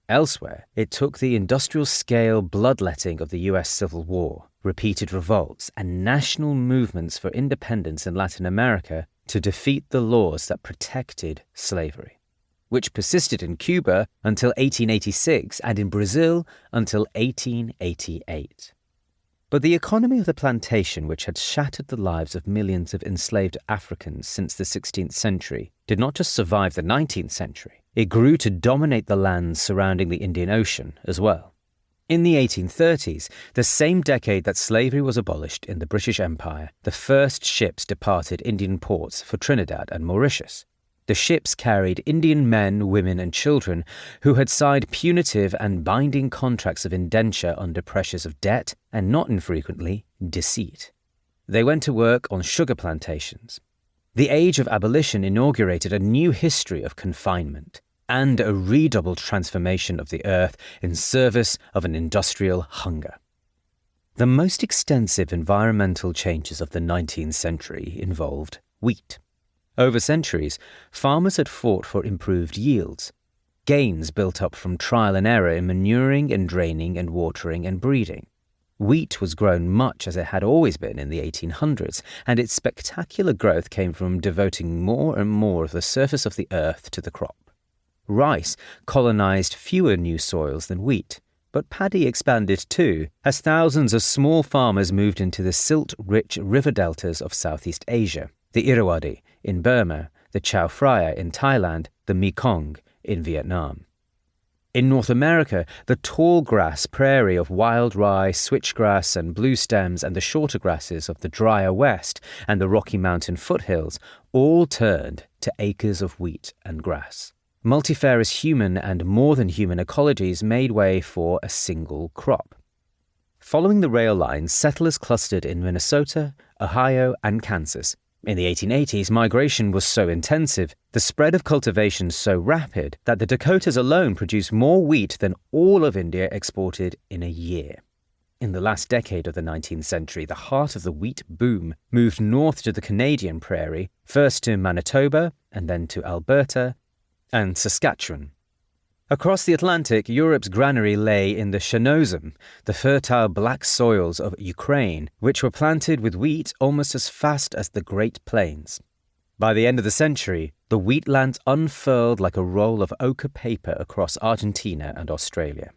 Speaker 1: Elsewhere, it took the industrial-scale bloodletting of the US Civil War, repeated revolts, and national movements for independence in Latin America to defeat the laws that protected slavery, which persisted in Cuba until 1886 and in Brazil until 1888. But the economy of the plantation, which had shattered the lives of millions of enslaved Africans since the 16th century, did not just survive the 19th century. It grew to dominate the lands surrounding the Indian Ocean as well. In the 1830s, the same decade that slavery was abolished in the British Empire, the first ships departed Indian ports for Trinidad and Mauritius. The ships carried Indian men, women, and children who had signed punitive and binding contracts of indenture under pressures of debt and, not infrequently, deceit. They went to work on sugar plantations. The age of abolition inaugurated a new history of confinement and a redoubled transformation of the earth in service of an industrial hunger. The most extensive environmental changes of the 19th century involved wheat. Over centuries, farmers had fought for improved yields, gains built up from trial and error in manuring and draining and watering and breeding. Wheat was grown much as it had always been in the 1800s, and its spectacular growth came from devoting more and more of the surface of the earth to the crop. Rice colonized fewer new soils than wheat, but paddy expanded too, as thousands of small farmers moved into the silt-rich river deltas of Southeast Asia, the Irrawaddy in Burma, the Chao Phraya in Thailand, the Mekong in Vietnam. In North America, the tall grass prairie of wild rye, switchgrass, and blue stems, and the shorter grasses of the drier West and the Rocky Mountain foothills all turned to acres of wheat and grass. Multifarious human and more than human ecologies made way for a single crop. Following the rail lines, settlers clustered in Minnesota, Ohio, and Kansas. In the 1880s, migration was so intensive, the spread of cultivation so rapid, that the Dakotas alone produced more wheat than all of India exported in a year. In the last decade of the 19th century, the heart of the wheat boom moved north to the Canadian prairie, first to Manitoba, and then to Alberta and Saskatchewan. Across the Atlantic, Europe's granary lay in the Chernosem, the fertile black soils of Ukraine, which were planted with wheat almost as fast as the Great Plains. By the end of the century, the wheatlands unfurled like a roll of ochre paper across Argentina and Australia.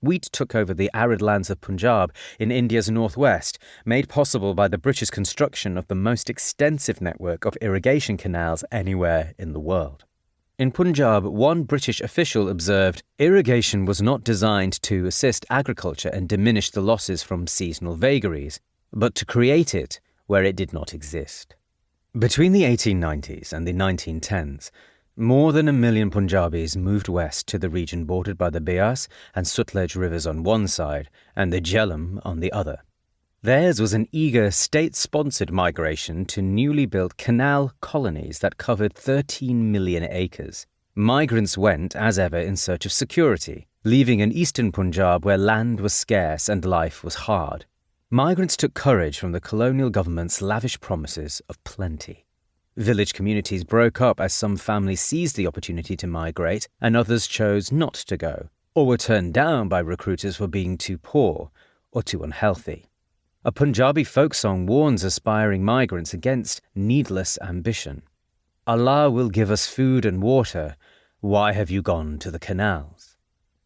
Speaker 1: Wheat took over the arid lands of Punjab in India's northwest, made possible by the British construction of the most extensive network of irrigation canals anywhere in the world. In Punjab, one British official observed, irrigation was not designed to assist agriculture and diminish the losses from seasonal vagaries, but to create it where it did not exist. Between the 1890s and the 1910s, more than 1 million Punjabis moved west to the region bordered by the Beas and Sutlej rivers on one side and the Jhelum on the other. Theirs was an eager, state-sponsored migration to newly built canal colonies that covered 13 million acres. Migrants went, as ever, in search of security, leaving an eastern Punjab where land was scarce and life was hard. Migrants took courage from the colonial government's lavish promises of plenty. Village communities broke up as some families seized the opportunity to migrate and others chose not to go, or were turned down by recruiters for being too poor or too unhealthy. A Punjabi folk song warns aspiring migrants against needless ambition. Allah will give us food and water. Why have you gone to the canals?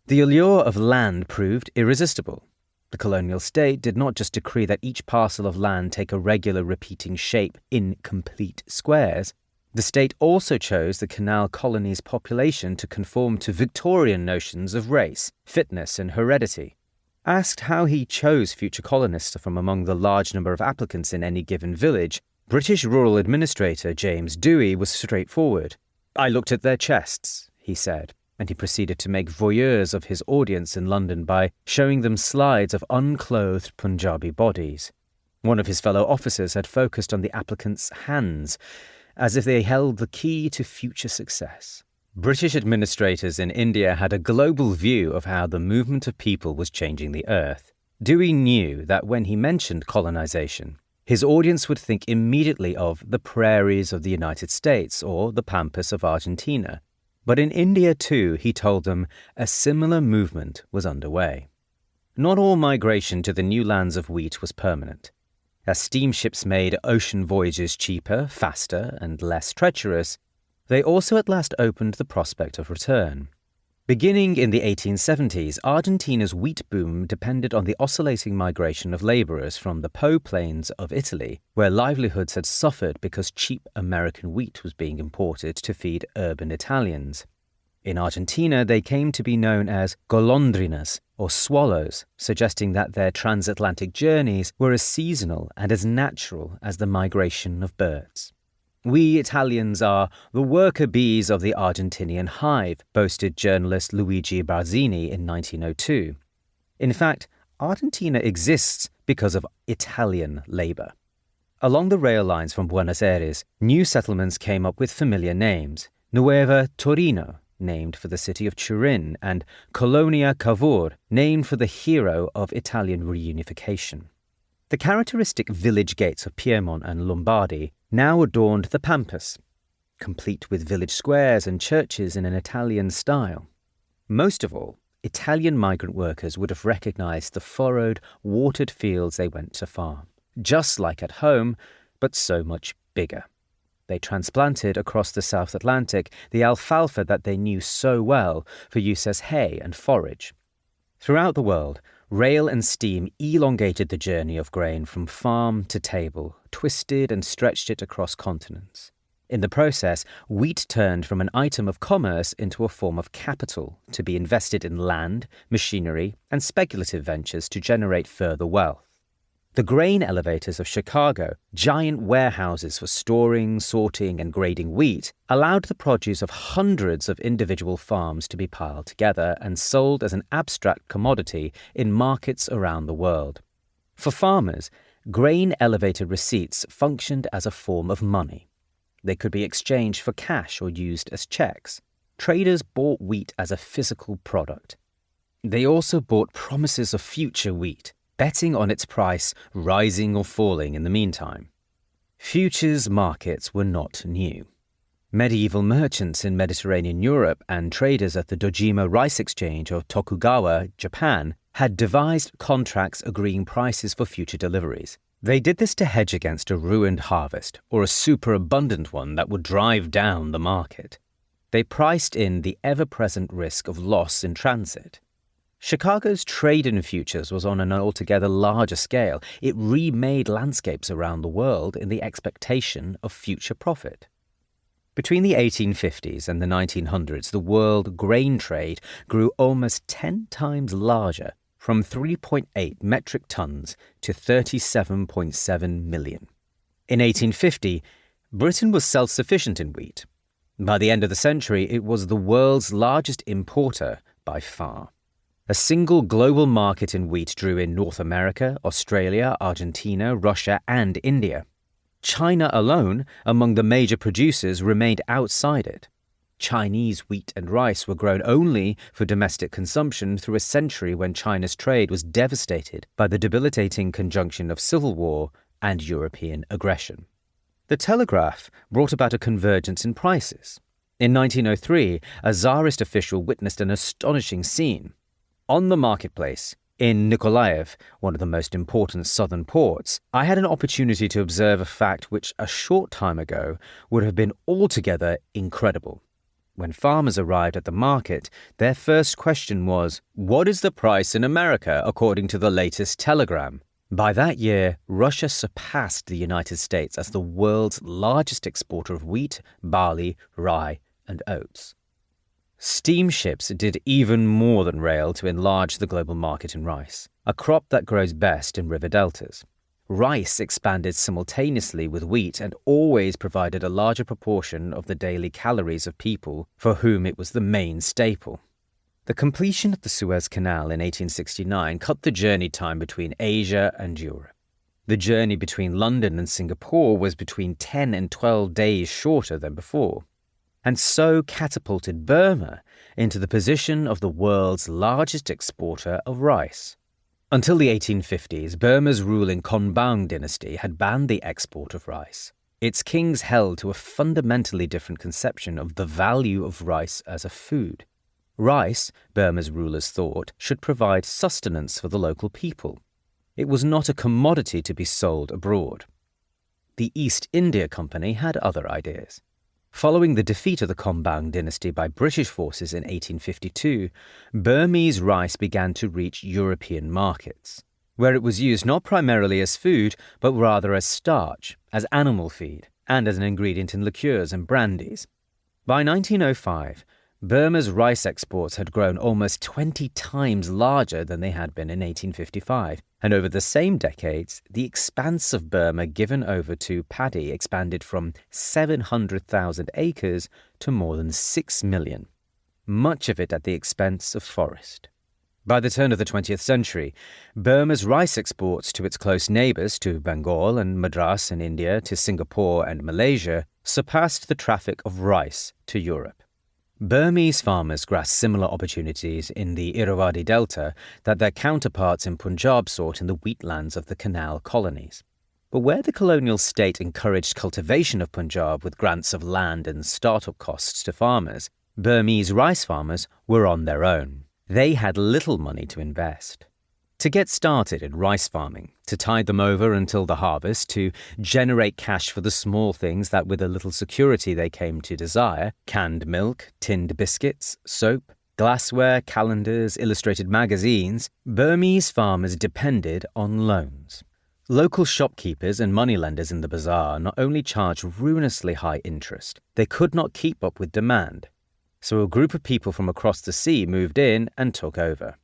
Speaker 1: The allure of land proved irresistible. The colonial state did not just decree that each parcel of land take a regular repeating shape in complete squares. The state also chose the canal colony's population to conform to Victorian notions of race, fitness and heredity. Asked how he chose future colonists from among the large number of applicants in any given village, British Rural Administrator James Dewey was straightforward. "I looked at their chests," he said, and he proceeded to make voyeurs of his audience in London by showing them slides of unclothed Punjabi bodies. One of his fellow officers had focused on the applicants' hands, as if they held the key to future success. British administrators in India had a global view of how the movement of people was changing the earth. Dewey knew that when he mentioned colonization, his audience would think immediately of the prairies of the United States or the pampas of Argentina. But in India too, he told them, a similar movement was underway. Not all migration to the new lands of wheat was permanent. As steamships made ocean voyages cheaper, faster, and less treacherous, they also at last opened the prospect of return. Beginning in the 1870s, Argentina's wheat boom depended on the oscillating migration of labourers from the Po plains of Italy, where livelihoods had suffered because cheap American wheat was being imported to feed urban Italians. In Argentina, they came to be known as golondrinas, or swallows, suggesting that their transatlantic journeys were as seasonal and as natural as the migration of birds. "We Italians are the worker bees of the Argentinian hive," boasted journalist Luigi Barzini in 1902. In fact, Argentina exists because of Italian labour. Along the rail lines from Buenos Aires, new settlements came up with familiar names: Nueva Torino, named for the city of Turin, and Colonia Cavour, named for the hero of Italian reunification. The characteristic village gates of Piedmont and Lombardy now adorned the Pampas, complete with village squares and churches in an Italian style. Most of all, Italian migrant workers would have recognized the furrowed, watered fields they went to farm, just like at home, but so much bigger. They transplanted across the South Atlantic the alfalfa that they knew so well for use as hay and forage. Throughout the world, rail and steam elongated the journey of grain from farm to table, twisted and stretched it across continents. In the process, wheat turned from an item of commerce into a form of capital to be invested in land, machinery, and speculative ventures to generate further wealth. The grain elevators of Chicago, giant warehouses for storing, sorting, and grading wheat, allowed the produce of hundreds of individual farms to be piled together and sold as an abstract commodity in markets around the world. For farmers, grain elevator receipts functioned as a form of money. They could be exchanged for cash or used as checks. Traders bought wheat as a physical product. They also bought promises of future wheat, betting on its price rising or falling in the meantime. Futures markets were not new. Medieval merchants in Mediterranean Europe and traders at the Dojima Rice Exchange of Tokugawa, Japan, had devised contracts agreeing prices for future deliveries. They did this to hedge against a ruined harvest or a superabundant one that would drive down the market. They priced in the ever-present risk of loss in transit. Chicago's trade in futures was on an altogether larger scale. It remade landscapes around the world in the expectation of future profit. Between the 1850s and the 1900s, the world grain trade grew almost 10 times larger, from 3.8 metric tons to 37.7 million. In 1850, Britain was self-sufficient in wheat. By the end of the century, it was the world's largest importer by far. A single global market in wheat drew in North America, Australia, Argentina, Russia, and India. China alone, among the major producers, remained outside it. Chinese wheat and rice were grown only for domestic consumption through a century when China's trade was devastated by the debilitating conjunction of civil war and European aggression. The telegraph brought about a convergence in prices. In 1903, a Tsarist official witnessed an astonishing scene. On the marketplace, in Nikolaev, one of the most important southern ports, I had an opportunity to observe a fact which a short time ago would have been altogether incredible. When farmers arrived at the market, their first question was, "What is the price in America according to the latest telegram?" By that year, Russia surpassed the United States as the world's largest exporter of wheat, barley, rye, and oats. Steamships did even more than rail to enlarge the global market in rice, a crop that grows best in river deltas. Rice expanded simultaneously with wheat and always provided a larger proportion of the daily calories of people for whom it was the main staple. The completion of the Suez Canal in 1869 cut the journey time between Asia and Europe. The journey between London and Singapore was between 10 and 12 days shorter than before, and so catapulted Burma into the position of the world's largest exporter of rice. Until the 1850s, Burma's ruling Konbaung dynasty had banned the export of rice. Its kings held to a fundamentally different conception of the value of rice as a food. Rice, Burma's rulers thought, should provide sustenance for the local people. It was not a commodity to be sold abroad. The East India Company had other ideas. Following the defeat of the Konbaung dynasty by British forces in 1852, Burmese rice began to reach European markets, where it was used not primarily as food, but rather as starch, as animal feed, and as an ingredient in liqueurs and brandies. By 1905, Burma's rice exports had grown almost 20 times larger than they had been in 1855, and over the same decades, the expanse of Burma given over to paddy expanded from 700,000 acres to more than 6 million, much of it at the expense of forest. By the turn of the 20th century, Burma's rice exports to its close neighbours, to Bengal and Madras in India, to Singapore and Malaysia, surpassed the traffic of rice to Europe. Burmese farmers grasped similar opportunities in the Irrawaddy Delta that their counterparts in Punjab sought in the wheatlands of the canal colonies. But where the colonial state encouraged cultivation of Punjab with grants of land and startup costs to farmers, Burmese rice farmers were on their own. They had little money to invest. To get started in rice farming, to tide them over until the harvest, to generate cash for the small things that with a little security they came to desire, canned milk, tinned biscuits, soap, glassware, calendars, illustrated magazines, Burmese farmers depended on loans. Local shopkeepers and moneylenders in the bazaar not only charged ruinously high interest, they could not keep up with demand. So a group of people from across the sea moved in and took over.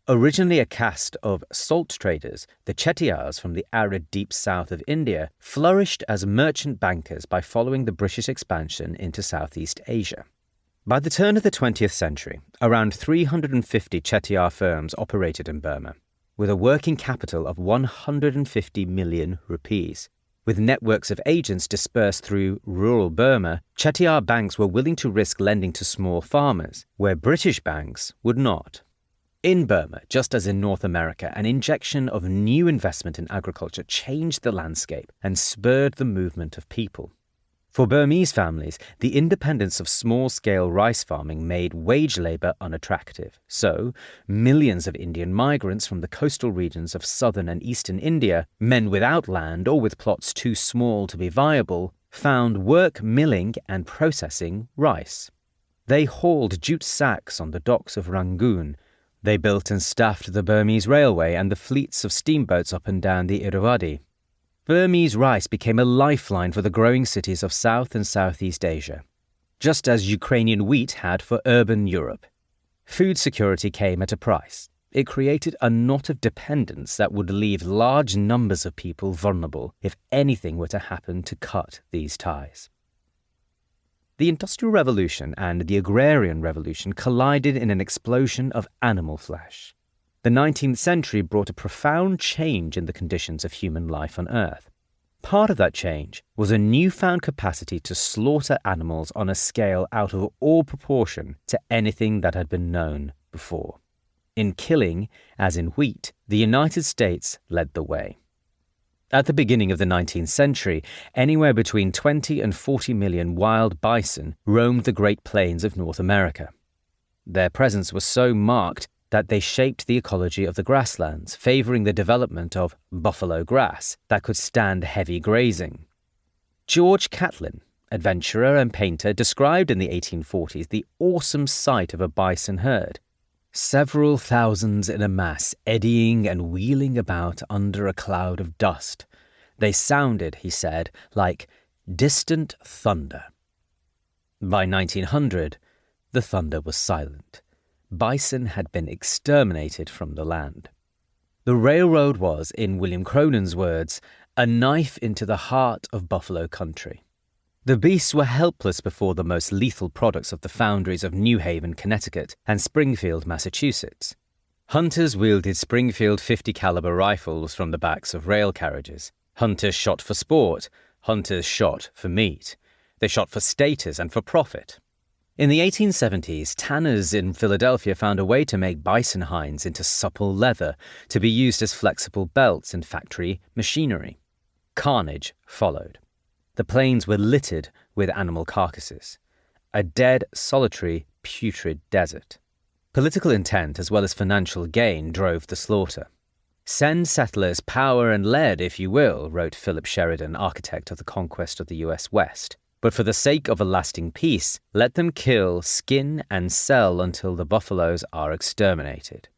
Speaker 1: Originally a caste of salt traders, the Chettiars from the arid deep south of India flourished as merchant bankers by following the British expansion into Southeast Asia. By the turn of the 20th century, around 350 Chettiar firms operated in Burma, with a working capital of 150 million rupees. With networks of agents dispersed through rural Burma, Chettiar banks were willing to risk lending to small farmers, where British banks would not. In Burma, just as in North America, an injection of new investment in agriculture changed the landscape and spurred the movement of people. For Burmese families, the independence of small-scale rice farming made wage labour unattractive. So, millions of Indian migrants from the coastal regions of southern and eastern India, men without land or with plots too small to be viable, found work milling and processing rice. They hauled jute sacks on the docks of Rangoon. They built and staffed the Burmese railway and the fleets of steamboats up and down the Irrawaddy. Burmese rice became a lifeline for the growing cities of South and Southeast Asia, just as Ukrainian wheat had for urban Europe. Food security came at a price. It created a knot of dependence that would leave large numbers of people vulnerable if anything were to happen to cut these ties. The Industrial Revolution and the Agrarian Revolution collided in an explosion of animal flesh. The 19th century brought a profound change in the conditions of human life on Earth. Part of that change was a newfound capacity to slaughter animals on a scale out of all proportion to anything that had been known before. In killing, as in wheat, the United States led the way. At the beginning of the 19th century, anywhere between 20 and 40 million wild bison roamed the Great Plains of North America. Their presence was so marked that they shaped the ecology of the grasslands, favoring the development of buffalo grass that could stand heavy grazing. George Catlin, adventurer and painter, described in the 1840s the awesome sight of a bison herd. Several thousands in a mass, eddying and wheeling about under a cloud of dust. They sounded, he said, like distant thunder. By 1900, the thunder was silent. Bison had been exterminated from the land. The railroad was, in William Cronon's words, a knife into the heart of buffalo country. The beasts were helpless before the most lethal products of the foundries of New Haven, Connecticut, and Springfield, Massachusetts. Hunters wielded Springfield .50 caliber rifles from the backs of rail carriages. Hunters shot for sport. Hunters shot for meat. They shot for status and for profit. In the 1870s, tanners in Philadelphia found a way to make bison hinds into supple leather to be used as flexible belts in factory machinery. Carnage followed. The plains were littered with animal carcasses. A dead, solitary, putrid desert. Political intent as well as financial gain drove the slaughter. "Send settlers power and lead, if you will," wrote Philip Sheridan, architect of the conquest of the U.S. West. "But for the sake of a lasting peace, let them kill, skin, and sell until the buffaloes are exterminated."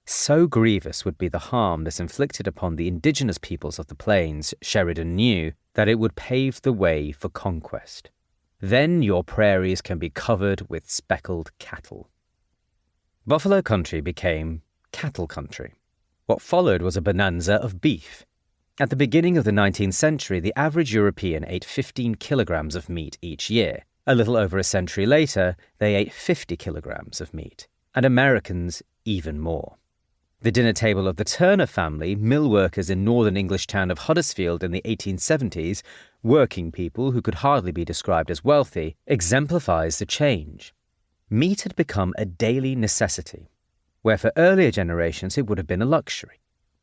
Speaker 1: So grievous would be the harm this inflicted upon the indigenous peoples of the plains, Sheridan knew, that it would pave the way for conquest. Then your prairies can be covered with speckled cattle. Buffalo country became cattle country. What followed was a bonanza of beef. At the beginning of the 19th century, the average European ate 15 kilograms of meat each year. A little over a century later, they ate 50 kilograms of meat, and Americans even more. The dinner table of the Turner family, mill workers in northern English town of Huddersfield in the 1870s, working people who could hardly be described as wealthy, exemplifies the change. Meat had become a daily necessity, where for earlier generations it would have been a luxury.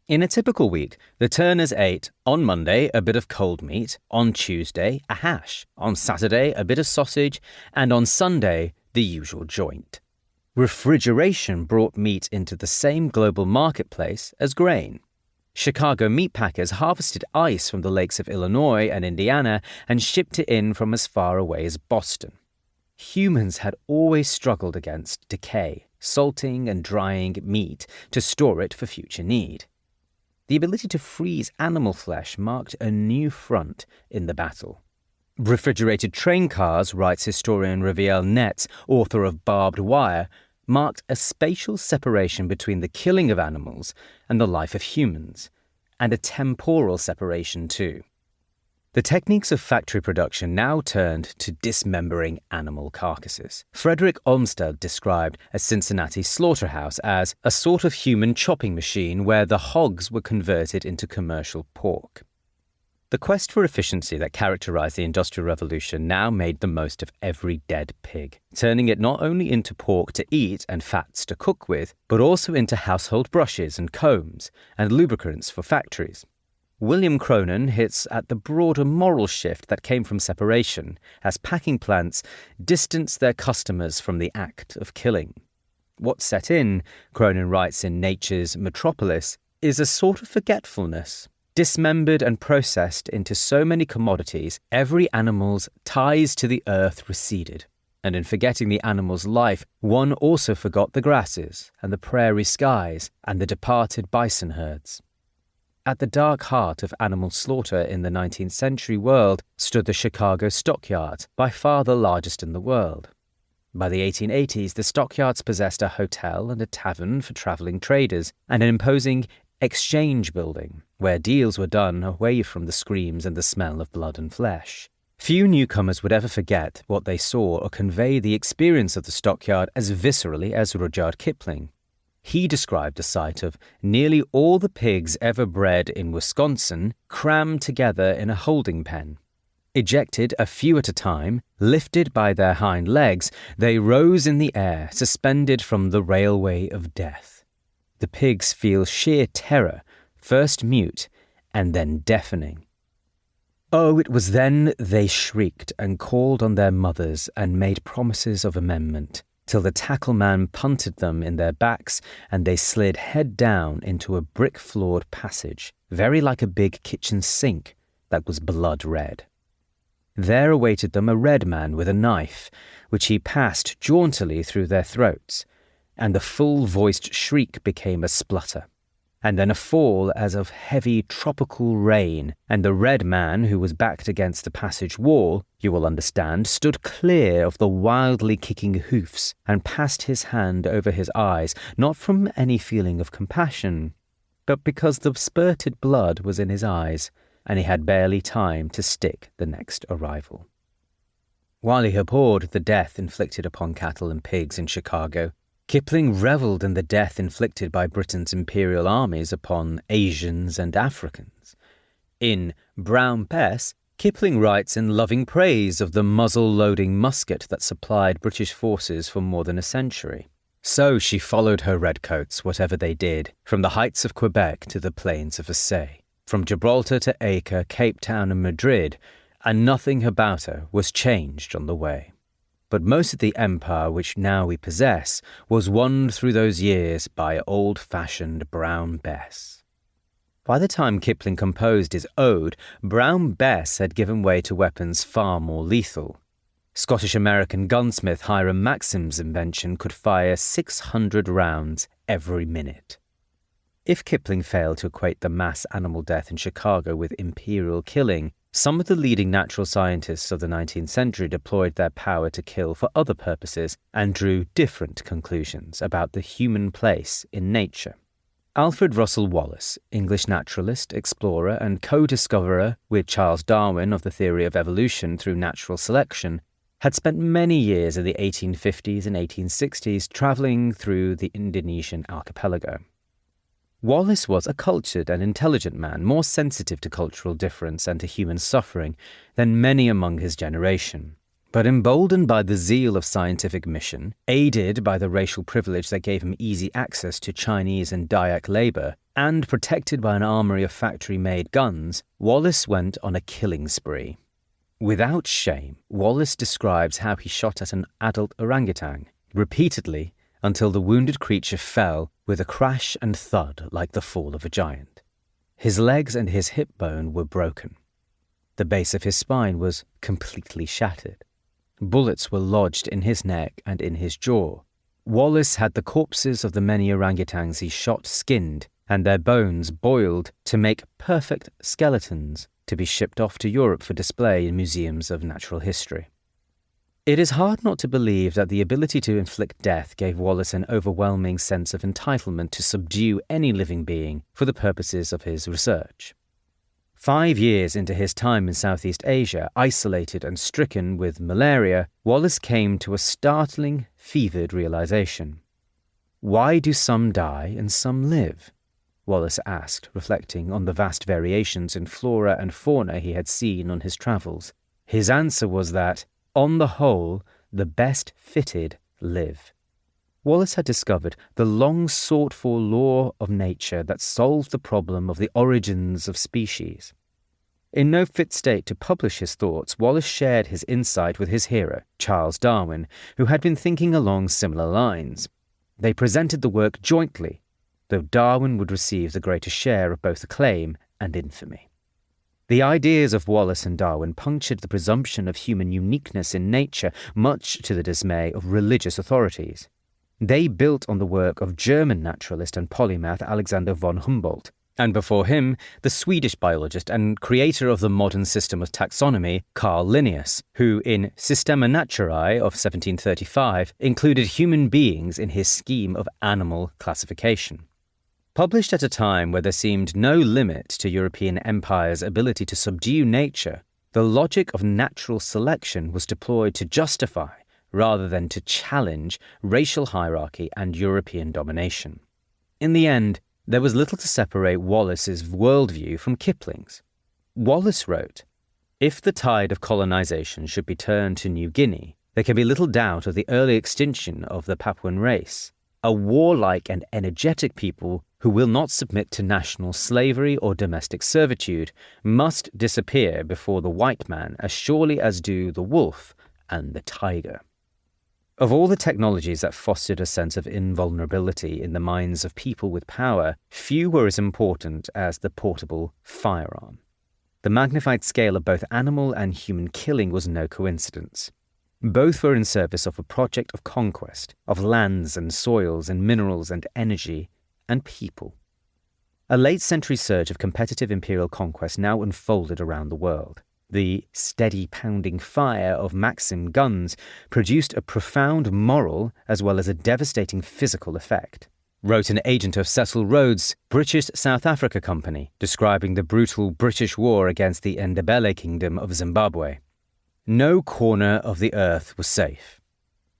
Speaker 1: In a typical week, the Turners ate, on Monday, a bit of cold meat, on Tuesday, a hash, on Saturday, a bit of sausage, and on Sunday, the usual joint. Refrigeration brought meat into the same global marketplace as grain. Chicago meat packers harvested ice from the lakes of Illinois and Indiana and shipped it in from as far away as Boston. Humans had always struggled against decay, salting and drying meat to store it for future need. The ability to freeze animal flesh marked a new front in the battle. Refrigerated train cars, writes historian Raviel Netz, author of Barbed Wire, marked a spatial separation between the killing of animals and the life of humans, and a temporal separation too. The techniques of factory production now turned to dismembering animal carcasses. Frederick Olmsted described a Cincinnati slaughterhouse as a sort of human chopping machine where the hogs were converted into commercial pork. The quest for efficiency that characterized the Industrial Revolution now made the most of every dead pig, turning it not only into pork to eat and fats to cook with, but also into household brushes and combs and lubricants for factories. William Cronon hits at the broader moral shift that came from separation, as packing plants distanced their customers from the act of killing. What set in, Cronon writes in Nature's Metropolis, is a sort of forgetfulness. Dismembered and processed into so many commodities, every animal's ties to the earth receded. And in forgetting the animal's life, one also forgot the grasses and the prairie skies and the departed bison herds. At the dark heart of animal slaughter in the 19th century world stood the Chicago stockyards, by far the largest in the world. By the 1880s, the stockyards possessed a hotel and a tavern for traveling traders, and an imposing exchange building, where deals were done away from the screams and the smell of blood and flesh. Few newcomers would ever forget what they saw or convey the experience of the stockyard as viscerally as Rudyard Kipling. He described the sight of nearly all the pigs ever bred in Wisconsin crammed together in a holding pen. Ejected a few at a time, lifted by their hind legs, they rose in the air, suspended from the railway of death. The pigs feel sheer terror, first mute, and then deafening. Oh, it was then they shrieked and called on their mothers and made promises of amendment, till the tackle-man punted them in their backs and they slid head down into a brick-floored passage, very like a big kitchen sink that was blood red. There awaited them a red man with a knife, which he passed jauntily through their throats, and the full-voiced shriek became a splutter, and then a fall as of heavy tropical rain, and the red man, who was backed against the passage wall, you will understand, stood clear of the wildly kicking hoofs and passed his hand over his eyes, not from any feeling of compassion, but because the spurted blood was in his eyes, and he had barely time to stick the next arrival. While he abhorred the death inflicted upon cattle and pigs in Chicago, Kipling revelled in the death inflicted by Britain's imperial armies upon Asians and Africans. In Brown Bess, Kipling writes in loving praise of the muzzle-loading musket that supplied British forces for more than a century. So she followed her redcoats, whatever they did, from the heights of Quebec to the plains of Assaye, from Gibraltar to Acre, Cape Town and Madrid, and nothing about her was changed on the way. But most of the empire which now we possess was won through those years by old-fashioned Brown Bess. By the time Kipling composed his ode, Brown Bess had given way to weapons far more lethal. Scottish-American gunsmith Hiram Maxim's invention could fire 600 rounds every minute. If Kipling failed to equate the mass animal death in Chicago with imperial killing, some of the leading natural scientists of the 19th century deployed their power to kill for other purposes and drew different conclusions about the human place in nature. Alfred Russel Wallace, English naturalist, explorer, and co-discoverer with Charles Darwin of the theory of evolution through natural selection, had spent many years in the 1850s and 1860s travelling through the Indonesian archipelago. Wallace was a cultured and intelligent man, more sensitive to cultural difference and to human suffering than many among his generation. But emboldened by the zeal of scientific mission, aided by the racial privilege that gave him easy access to Chinese and Dayak labour, and protected by an armoury of factory-made guns, Wallace went on a killing spree. Without shame, Wallace describes how he shot at an adult orangutan, repeatedly, until the wounded creature fell with a crash and thud like the fall of a giant. His legs and his hip bone were broken. The base of his spine was completely shattered. Bullets were lodged in his neck and in his jaw. Wallace had the corpses of the many orangutans he shot skinned and their bones boiled to make perfect skeletons to be shipped off to Europe for display in museums of natural history. It is hard not to believe that the ability to inflict death gave Wallace an overwhelming sense of entitlement to subdue any living being for the purposes of his research. 5 years into his time in Southeast Asia, isolated and stricken with malaria, Wallace came to a startling, fevered realization. Why do some die and some live? Wallace asked, reflecting on the vast variations in flora and fauna he had seen on his travels. His answer was that, on the whole, the best fitted live. Wallace had discovered the long-sought-for law of nature that solved the problem of the origins of species. In no fit state to publish his thoughts, Wallace shared his insight with his hero, Charles Darwin, who had been thinking along similar lines. They presented the work jointly, though Darwin would receive the greater share of both acclaim and infamy. The ideas of Wallace and Darwin punctured the presumption of human uniqueness in nature, much to the dismay of religious authorities. They built on the work of German naturalist and polymath Alexander von Humboldt, and before him, the Swedish biologist and creator of the modern system of taxonomy, Carl Linnaeus, who in Systema Naturae of 1735 included human beings in his scheme of animal classification. Published at a time where there seemed no limit to European empire's ability to subdue nature, the logic of natural selection was deployed to justify, rather than to challenge, racial hierarchy and European domination. In the end, there was little to separate Wallace's worldview from Kipling's. Wallace wrote, "If the tide of colonization should be turned to New Guinea, there can be little doubt of the early extinction of the Papuan race, a warlike and energetic people who will not submit to national slavery or domestic servitude must disappear before the white man as surely as do the wolf and the tiger. Of all the technologies that fostered a sense of invulnerability in the minds of people with power, few were as important as the portable firearm. The magnified scale of both animal and human killing was no coincidence. Both were in service of a project of conquest, of lands and soils and minerals and energy and people. A late-century surge of competitive imperial conquest now unfolded around the world. The steady pounding fire of Maxim guns produced a profound moral as well as a devastating physical effect, wrote an agent of Cecil Rhodes' British South Africa Company, describing the brutal British war against the Ndebele Kingdom of Zimbabwe. No corner of the earth was safe.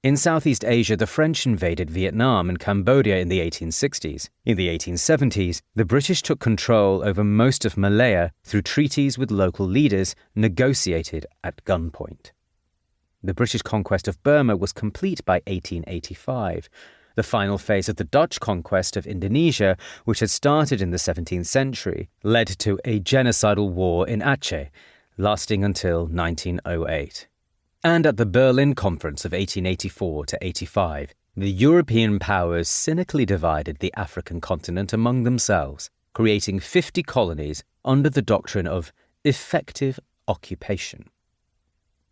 Speaker 1: In Southeast Asia, the French invaded Vietnam and Cambodia in the 1860s. In the 1870s, the British took control over most of Malaya through treaties with local leaders negotiated at gunpoint. The British conquest of Burma was complete by 1885. The final phase of the Dutch conquest of Indonesia, which had started in the 17th century, led to a genocidal war in Aceh, lasting until 1908. And at the Berlin Conference of 1884 to 85, the European powers cynically divided the African continent among themselves, creating 50 colonies under the doctrine of effective occupation.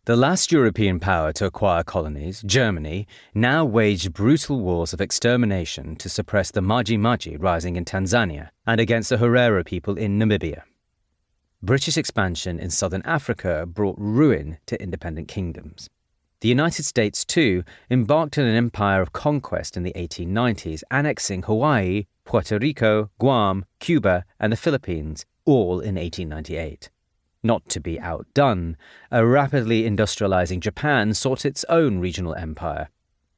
Speaker 1: The last European power to acquire colonies, Germany, now waged brutal wars of extermination to suppress the Maji Maji rising in Tanzania and against the Herero people in Namibia. British expansion in southern Africa brought ruin to independent kingdoms. The United States, too, embarked on an empire of conquest in the 1890s, annexing Hawaii, Puerto Rico, Guam, Cuba, and the Philippines, all in 1898. Not to be outdone, a rapidly industrializing Japan sought its own regional empire,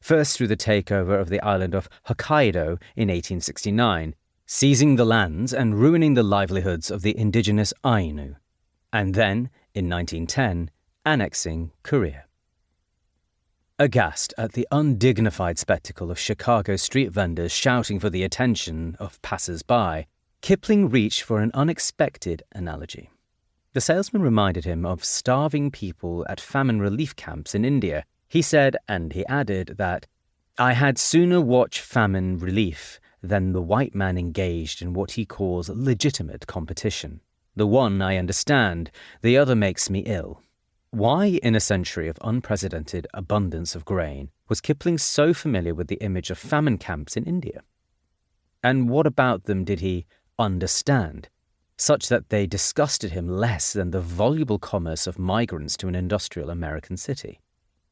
Speaker 1: first through the takeover of the island of Hokkaido in 1869, seizing the lands and ruining the livelihoods of the indigenous Ainu, and then, in 1910, annexing Korea. Aghast at the undignified spectacle of Chicago street vendors shouting for the attention of passers-by, Kipling reached for an unexpected analogy. The salesman reminded him of starving people at famine relief camps in India. He said, and he added, that "I had sooner watch famine relief than the white man engaged in what he calls legitimate competition. The one I understand, the other makes me ill." Why, in a century of unprecedented abundance of grain, was Kipling so familiar with the image of famine camps in India? And what about them did he understand, such that they disgusted him less than the voluble commerce of migrants to an industrial American city?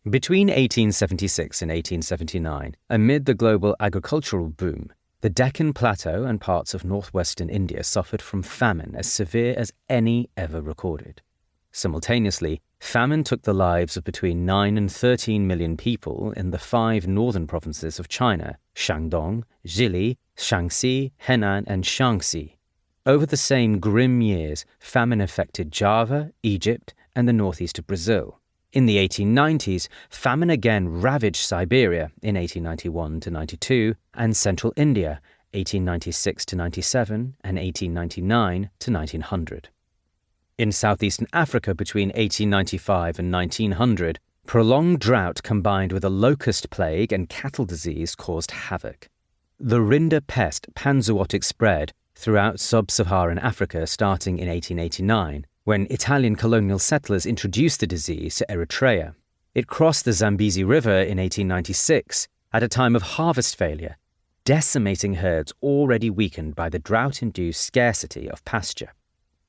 Speaker 1: Between 1876 and 1879, amid the global agricultural boom, the Deccan Plateau and parts of northwestern India suffered from famine as severe as any ever recorded. Simultaneously, famine took the lives of between 9 and 13 million people in the 5 northern provinces of China, Shandong, Zhili, Shaanxi, Henan, and Shaanxi. Over the same grim years, famine affected Java, Egypt, and the northeast of Brazil. In the 1890s, famine again ravaged Siberia in 1891 to 92 and central India 1896 to 97 and 1899 to 1900. In southeastern Africa between 1895 and 1900, prolonged drought combined with a locust plague and cattle disease caused havoc. The Rinda pest panzootic spread throughout sub-Saharan Africa starting in 1889, when Italian colonial settlers introduced the disease to Eritrea. It crossed the Zambezi River in 1896 at a time of harvest failure, decimating herds already weakened by the drought-induced scarcity of pasture.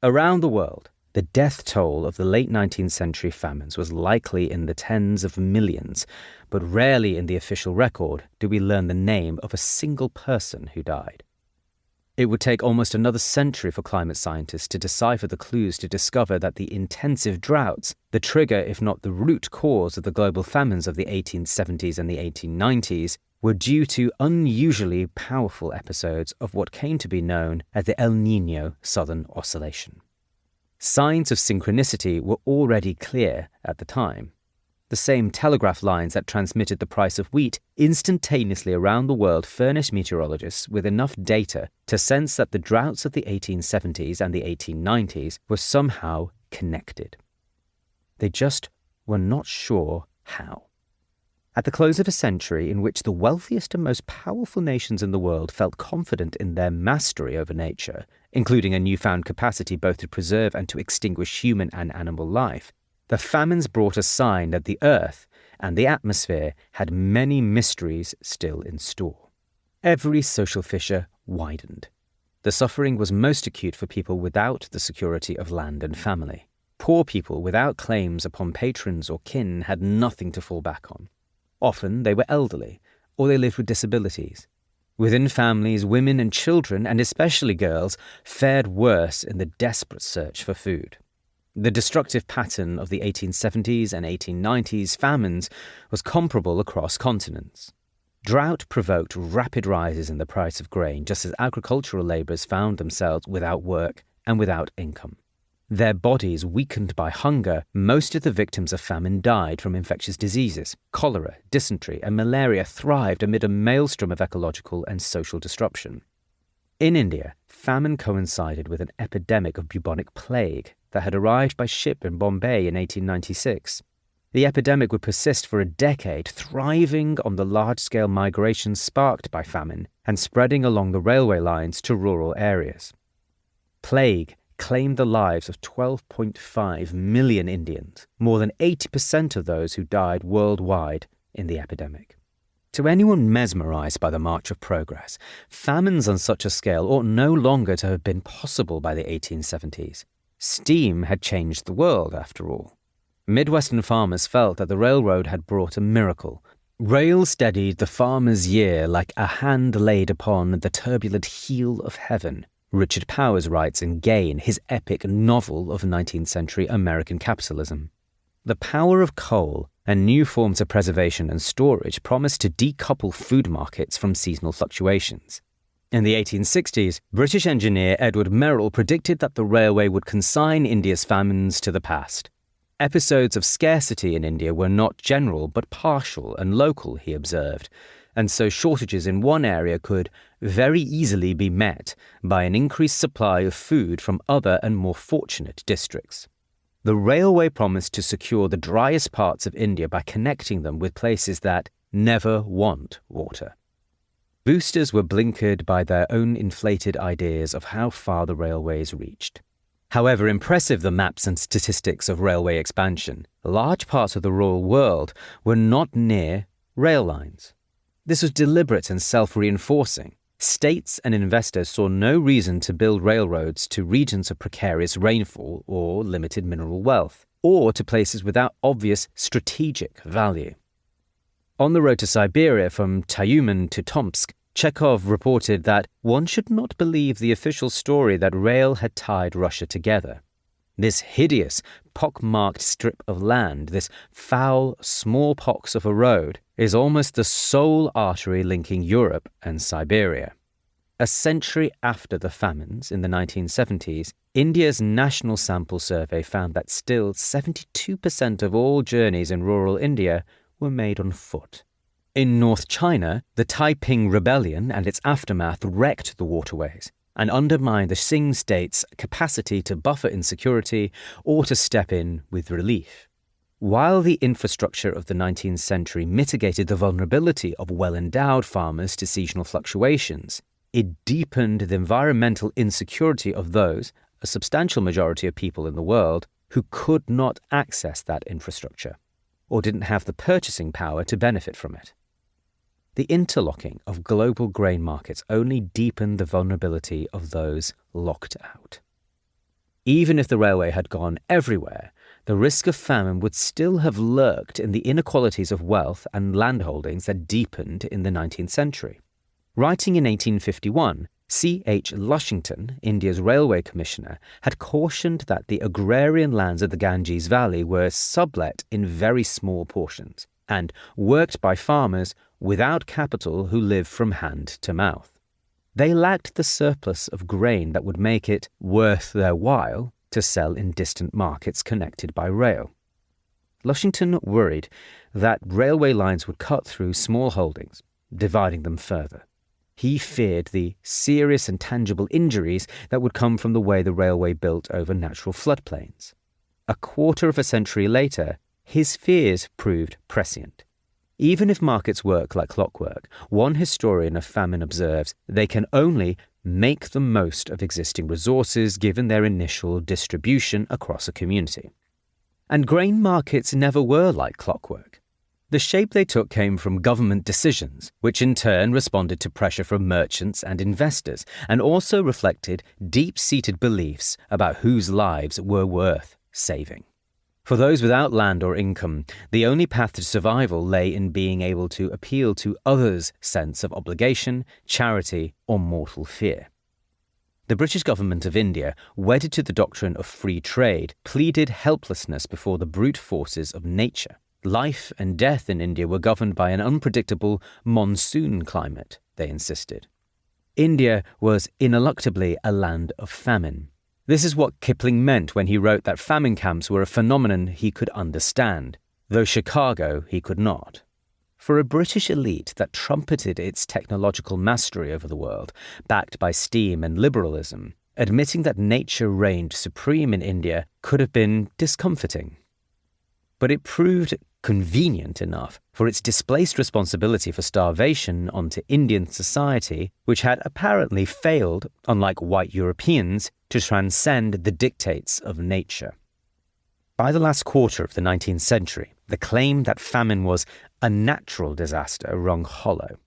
Speaker 1: Around the world, the death toll of the late 19th century famines was likely in the tens of millions, but rarely in the official record do we learn the name of a single person who died. It would take almost another century for climate scientists to decipher the clues to discover that the intensive droughts, the trigger if not the root cause of the global famines of the 1870s and the 1890s, were due to unusually powerful episodes of what came to be known as the El Niño Southern Oscillation. Signs of synchronicity were already clear at the time. The same telegraph lines that transmitted the price of wheat instantaneously around the world furnished meteorologists with enough data to sense that the droughts of the 1870s and the 1890s were somehow connected. They just were not sure how. At the close of a century in which the wealthiest and most powerful nations in the world felt confident in their mastery over nature, including a newfound capacity both to preserve and to extinguish human and animal life, the famines brought a sign that the earth and the atmosphere had many mysteries still in store. Every social fissure widened. The suffering was most acute for people without the security of land and family. Poor people without claims upon patrons or kin had nothing to fall back on. Often they were elderly, or they lived with disabilities. Within families, women and children, and especially girls, fared worse in the desperate search for food. The destructive pattern of the 1870s and 1890s famines was comparable across continents. Drought provoked rapid rises in the price of grain, just as agricultural labourers found themselves without work and without income. Their bodies weakened by hunger, most of the victims of famine died from infectious diseases. Cholera, dysentery, and malaria thrived amid a maelstrom of ecological and social disruption. In India, famine coincided with an epidemic of bubonic plague that had arrived by ship in Bombay in 1896. The epidemic would persist for a decade, thriving on the large-scale migrations sparked by famine and spreading along the railway lines to rural areas. Plague claimed the lives of 12.5 million Indians, more than 80% of those who died worldwide in the epidemic. To anyone mesmerized by the march of progress, famines on such a scale ought no longer to have been possible by the 1870s. Steam had changed the world, after all. Midwestern farmers felt that the railroad had brought a miracle. Rail steadied the farmer's year like a hand laid upon the turbulent heel of heaven, Richard Powers writes in Gain, his epic novel of 19th century American capitalism. The power of coal and new forms of preservation and storage promised to decouple food markets from seasonal fluctuations. In the 1860s, British engineer Edward Merrill predicted that the railway would consign India's famines to the past. Episodes of scarcity in India were not general but partial and local, he observed, and so shortages in one area could very easily be met by an increased supply of food from other and more fortunate districts. The railway promised to secure the driest parts of India by connecting them with places that never want water. Boosters were blinkered by their own inflated ideas of how far the railways reached. However impressive the maps and statistics of railway expansion, large parts of the rural world were not near rail lines. This was deliberate and self-reinforcing. States and investors saw no reason to build railroads to regions of precarious rainfall or limited mineral wealth, or to places without obvious strategic value. On the road to Siberia from Tyumen to Tomsk, Chekhov reported that one should not believe the official story that rail had tied Russia together. This hideous, pock-marked strip of land, this foul smallpox of a road, is almost the sole artery linking Europe and Siberia. A century after the famines in the 1970s, India's National Sample Survey found that still 72% of all journeys in rural India were made on foot. In North China, the Taiping Rebellion and its aftermath wrecked the waterways and undermined the Qing state's capacity to buffer insecurity or to step in with relief. While the infrastructure of the 19th century mitigated the vulnerability of well-endowed farmers to seasonal fluctuations, it deepened the environmental insecurity of those, a substantial majority of people in the world, who could not access that infrastructure or didn't have the purchasing power to benefit from it. The interlocking of global grain markets only deepened the vulnerability of those locked out. Even if the railway had gone everywhere, the risk of famine would still have lurked in the inequalities of wealth and landholdings that deepened in the 19th century. Writing in 1851, C.H. Lushington, India's railway commissioner, had cautioned that the agrarian lands of the Ganges Valley were sublet in very small portions and worked by farmers without capital who lived from hand to mouth. They lacked the surplus of grain that would make it worth their while to sell in distant markets connected by rail. Lushington worried that railway lines would cut through small holdings, dividing them further. He feared the serious and tangible injuries that would come from the way the railway built over natural floodplains. A quarter of a century later, his fears proved prescient. Even if markets work like clockwork, one historian of famine observes they can only make the most of existing resources given their initial distribution across a community. And grain markets never were like clockwork. The shape they took came from government decisions, which in turn responded to pressure from merchants and investors, and also reflected deep-seated beliefs about whose lives were worth saving. For those without land or income, the only path to survival lay in being able to appeal to others' sense of obligation, charity, or mortal fear. The British government of India, wedded to the doctrine of free trade, pleaded helplessness before the brute forces of nature. Life and death in India were governed by an unpredictable monsoon climate, they insisted. India was ineluctably a land of famine. This is what Kipling meant when he wrote that famine camps were a phenomenon he could understand, though Chicago he could not. For a British elite that trumpeted its technological mastery over the world, backed by steam and liberalism, admitting that nature reigned supreme in India could have been discomforting. But it proved convenient enough for its displaced responsibility for starvation onto Indian society, which had apparently failed, unlike white Europeans, to transcend the dictates of nature. By the last quarter of the 19th century, the claim that famine was a natural disaster rung hollow.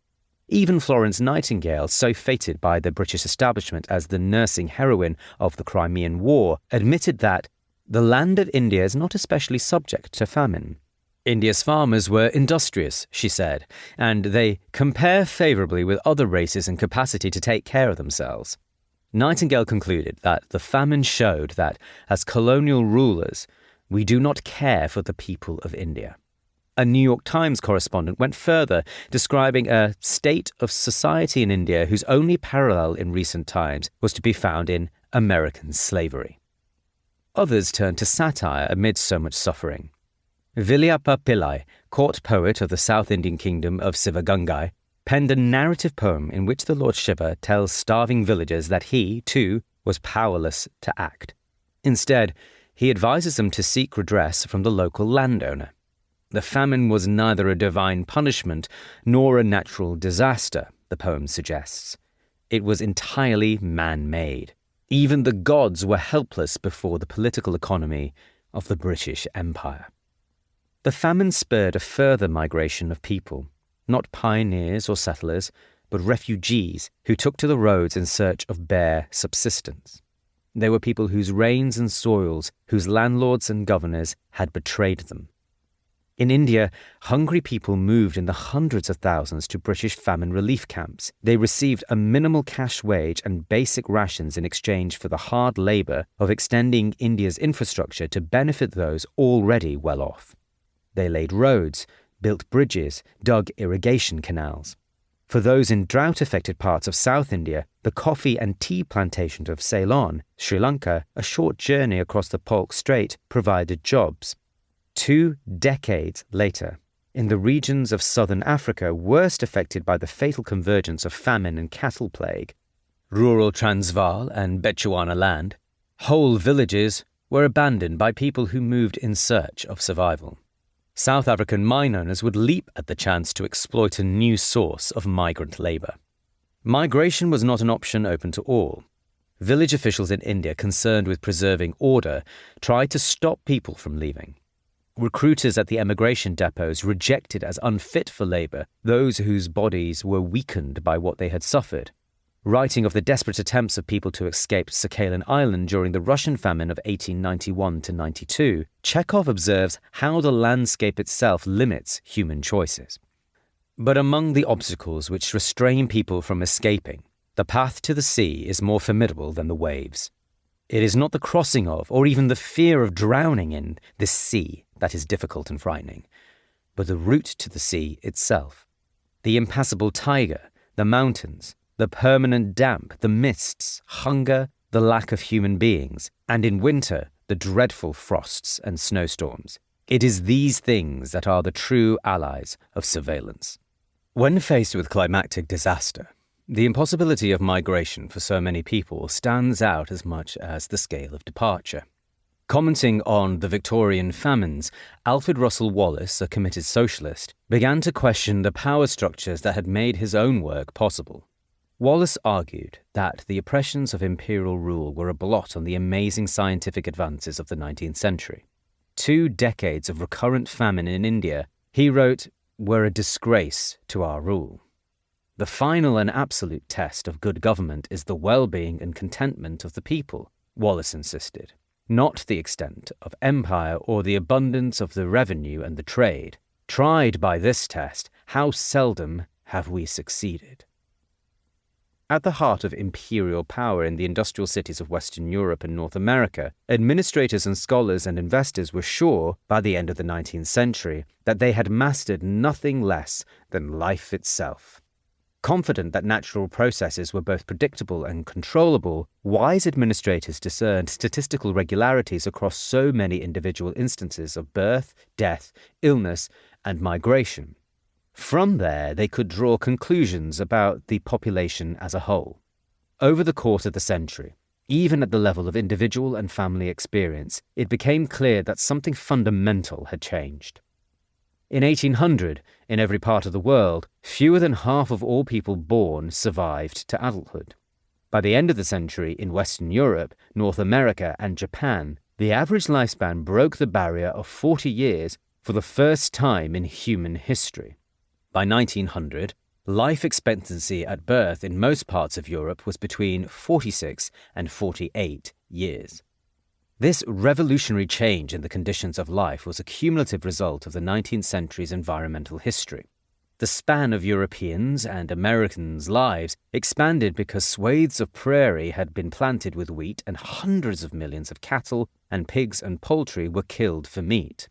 Speaker 1: Even Florence Nightingale, so fated by the British establishment as the nursing heroine of the Crimean War, admitted that the land of India is not especially subject to famine. India's farmers were industrious, she said, and they compare favourably with other races in capacity to take care of themselves. Nightingale concluded that the famine showed that, as colonial rulers, we do not care for the people of India. A New York Times correspondent went further, describing a state of society in India whose only parallel in recent times was to be found in American slavery. Others turned to satire amid so much suffering. Viliappa Pillai, court poet of the South Indian kingdom of Sivagangai, penned a narrative poem in which the Lord Shiva tells starving villagers that he, too, was powerless to act. Instead, he advises them to seek redress from the local landowner. The famine was neither a divine punishment nor a natural disaster, the poem suggests. It was entirely man-made. Even the gods were helpless before the political economy of the British Empire. The famine spurred a further migration of people, not pioneers or settlers, but refugees who took to the roads in search of bare subsistence. They were people whose rains and soils, whose landlords and governors had betrayed them. In India, hungry people moved in the hundreds of thousands to British famine relief camps. They received a minimal cash wage and basic rations in exchange for the hard labour of extending India's infrastructure to benefit those already well off. They laid roads, built bridges, dug irrigation canals. For those in drought-affected parts of South India, the coffee and tea plantations of Ceylon, Sri Lanka, a short journey across the Palk Strait, provided jobs. 2 decades later, in the regions of southern Africa worst affected by the fatal convergence of famine and cattle plague, rural Transvaal and Bechuanaland, whole villages were abandoned by people who moved in search of survival. South African mine owners would leap at the chance to exploit a new source of migrant labour. Migration was not an option open to all. Village officials in India concerned with preserving order tried to stop people from leaving. Recruiters at the emigration depots rejected as unfit for labour those whose bodies were weakened by what they had suffered. Writing of the desperate attempts of people to escape Sakhalin Island during the Russian famine of 1891-92, Chekhov observes how the landscape itself limits human choices. But among the obstacles which restrain people from escaping, the path to the sea is more formidable than the waves. It is not the crossing of, or even the fear of drowning in, this sea that is difficult and frightening, but the route to the sea itself. The impassable taiga, the mountains, the permanent damp, the mists, hunger, the lack of human beings, and in winter, the dreadful frosts and snowstorms. It is these things that are the true allies of surveillance. When faced with climactic disaster, the impossibility of migration for so many people stands out as much as the scale of departure. Commenting on the Victorian famines, Alfred Russel Wallace, a committed socialist, began to question the power structures that had made his own work possible. Wallace argued that the oppressions of imperial rule were a blot on the amazing scientific advances of the 19th century. 2 decades of recurrent famine in India, he wrote, were a disgrace to our rule. The final and absolute test of good government is the well-being and contentment of the people, Wallace insisted, not the extent of empire or the abundance of the revenue and the trade. Tried by this test, how seldom have we succeeded? At the heart of imperial power in the industrial cities of Western Europe and North America, administrators and scholars and investors were sure, by the end of the 19th century, that they had mastered nothing less than life itself. Confident that natural processes were both predictable and controllable, wise administrators discerned statistical regularities across so many individual instances of birth, death, illness, and migration. From there, they could draw conclusions about the population as a whole. Over the course of the century, even at the level of individual and family experience, it became clear that something fundamental had changed. In 1800, in every part of the world, fewer than half of all people born survived to adulthood. By the end of the century, in Western Europe, North America, and Japan, the average lifespan broke the barrier of 40 years for the first time in human history. By 1900, life expectancy at birth in most parts of Europe was between 46 and 48 years. This revolutionary change in the conditions of life was a cumulative result of the 19th century's environmental history. The span of Europeans' and Americans' lives expanded because swathes of prairie had been planted with wheat and hundreds of millions of cattle and pigs and poultry were killed for meat.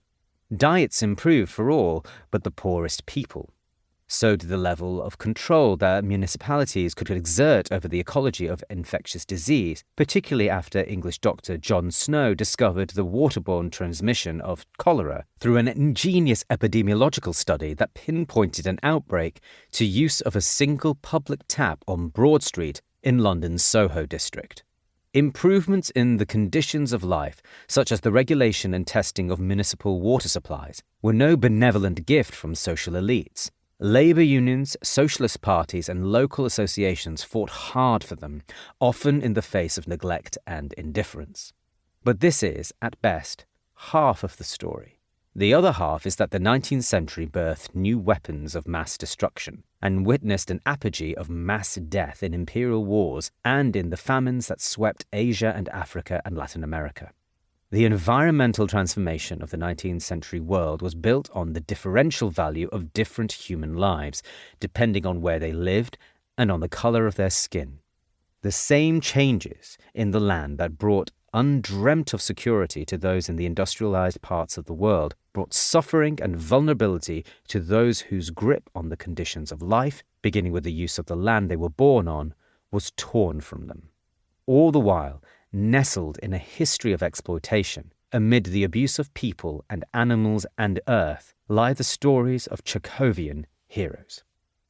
Speaker 1: Diets improved for all but the poorest people. So did the level of control that municipalities could exert over the ecology of infectious disease, particularly after English doctor John Snow discovered the waterborne transmission of cholera through an ingenious epidemiological study that pinpointed an outbreak to use of a single public tap on Broad Street in London's Soho district. Improvements in the conditions of life, such as the regulation and testing of municipal water supplies, were no benevolent gift from social elites. Labour unions, socialist parties and local associations fought hard for them, often in the face of neglect and indifference. But this is, at best, half of the story. The other half is that the 19th century birthed new weapons of mass destruction and witnessed an apogee of mass death in imperial wars and in the famines that swept Asia and Africa and Latin America. The environmental transformation of the 19th century world was built on the differential value of different human lives, depending on where they lived and on the colour of their skin. The same changes in the land that brought undreamt of security to those in the industrialized parts of the world brought suffering and vulnerability to those whose grip on the conditions of life, beginning with the use of the land they were born on, was torn from them. All the while, nestled in a history of exploitation, amid the abuse of people and animals and earth, lie the stories of Chekhovian heroes.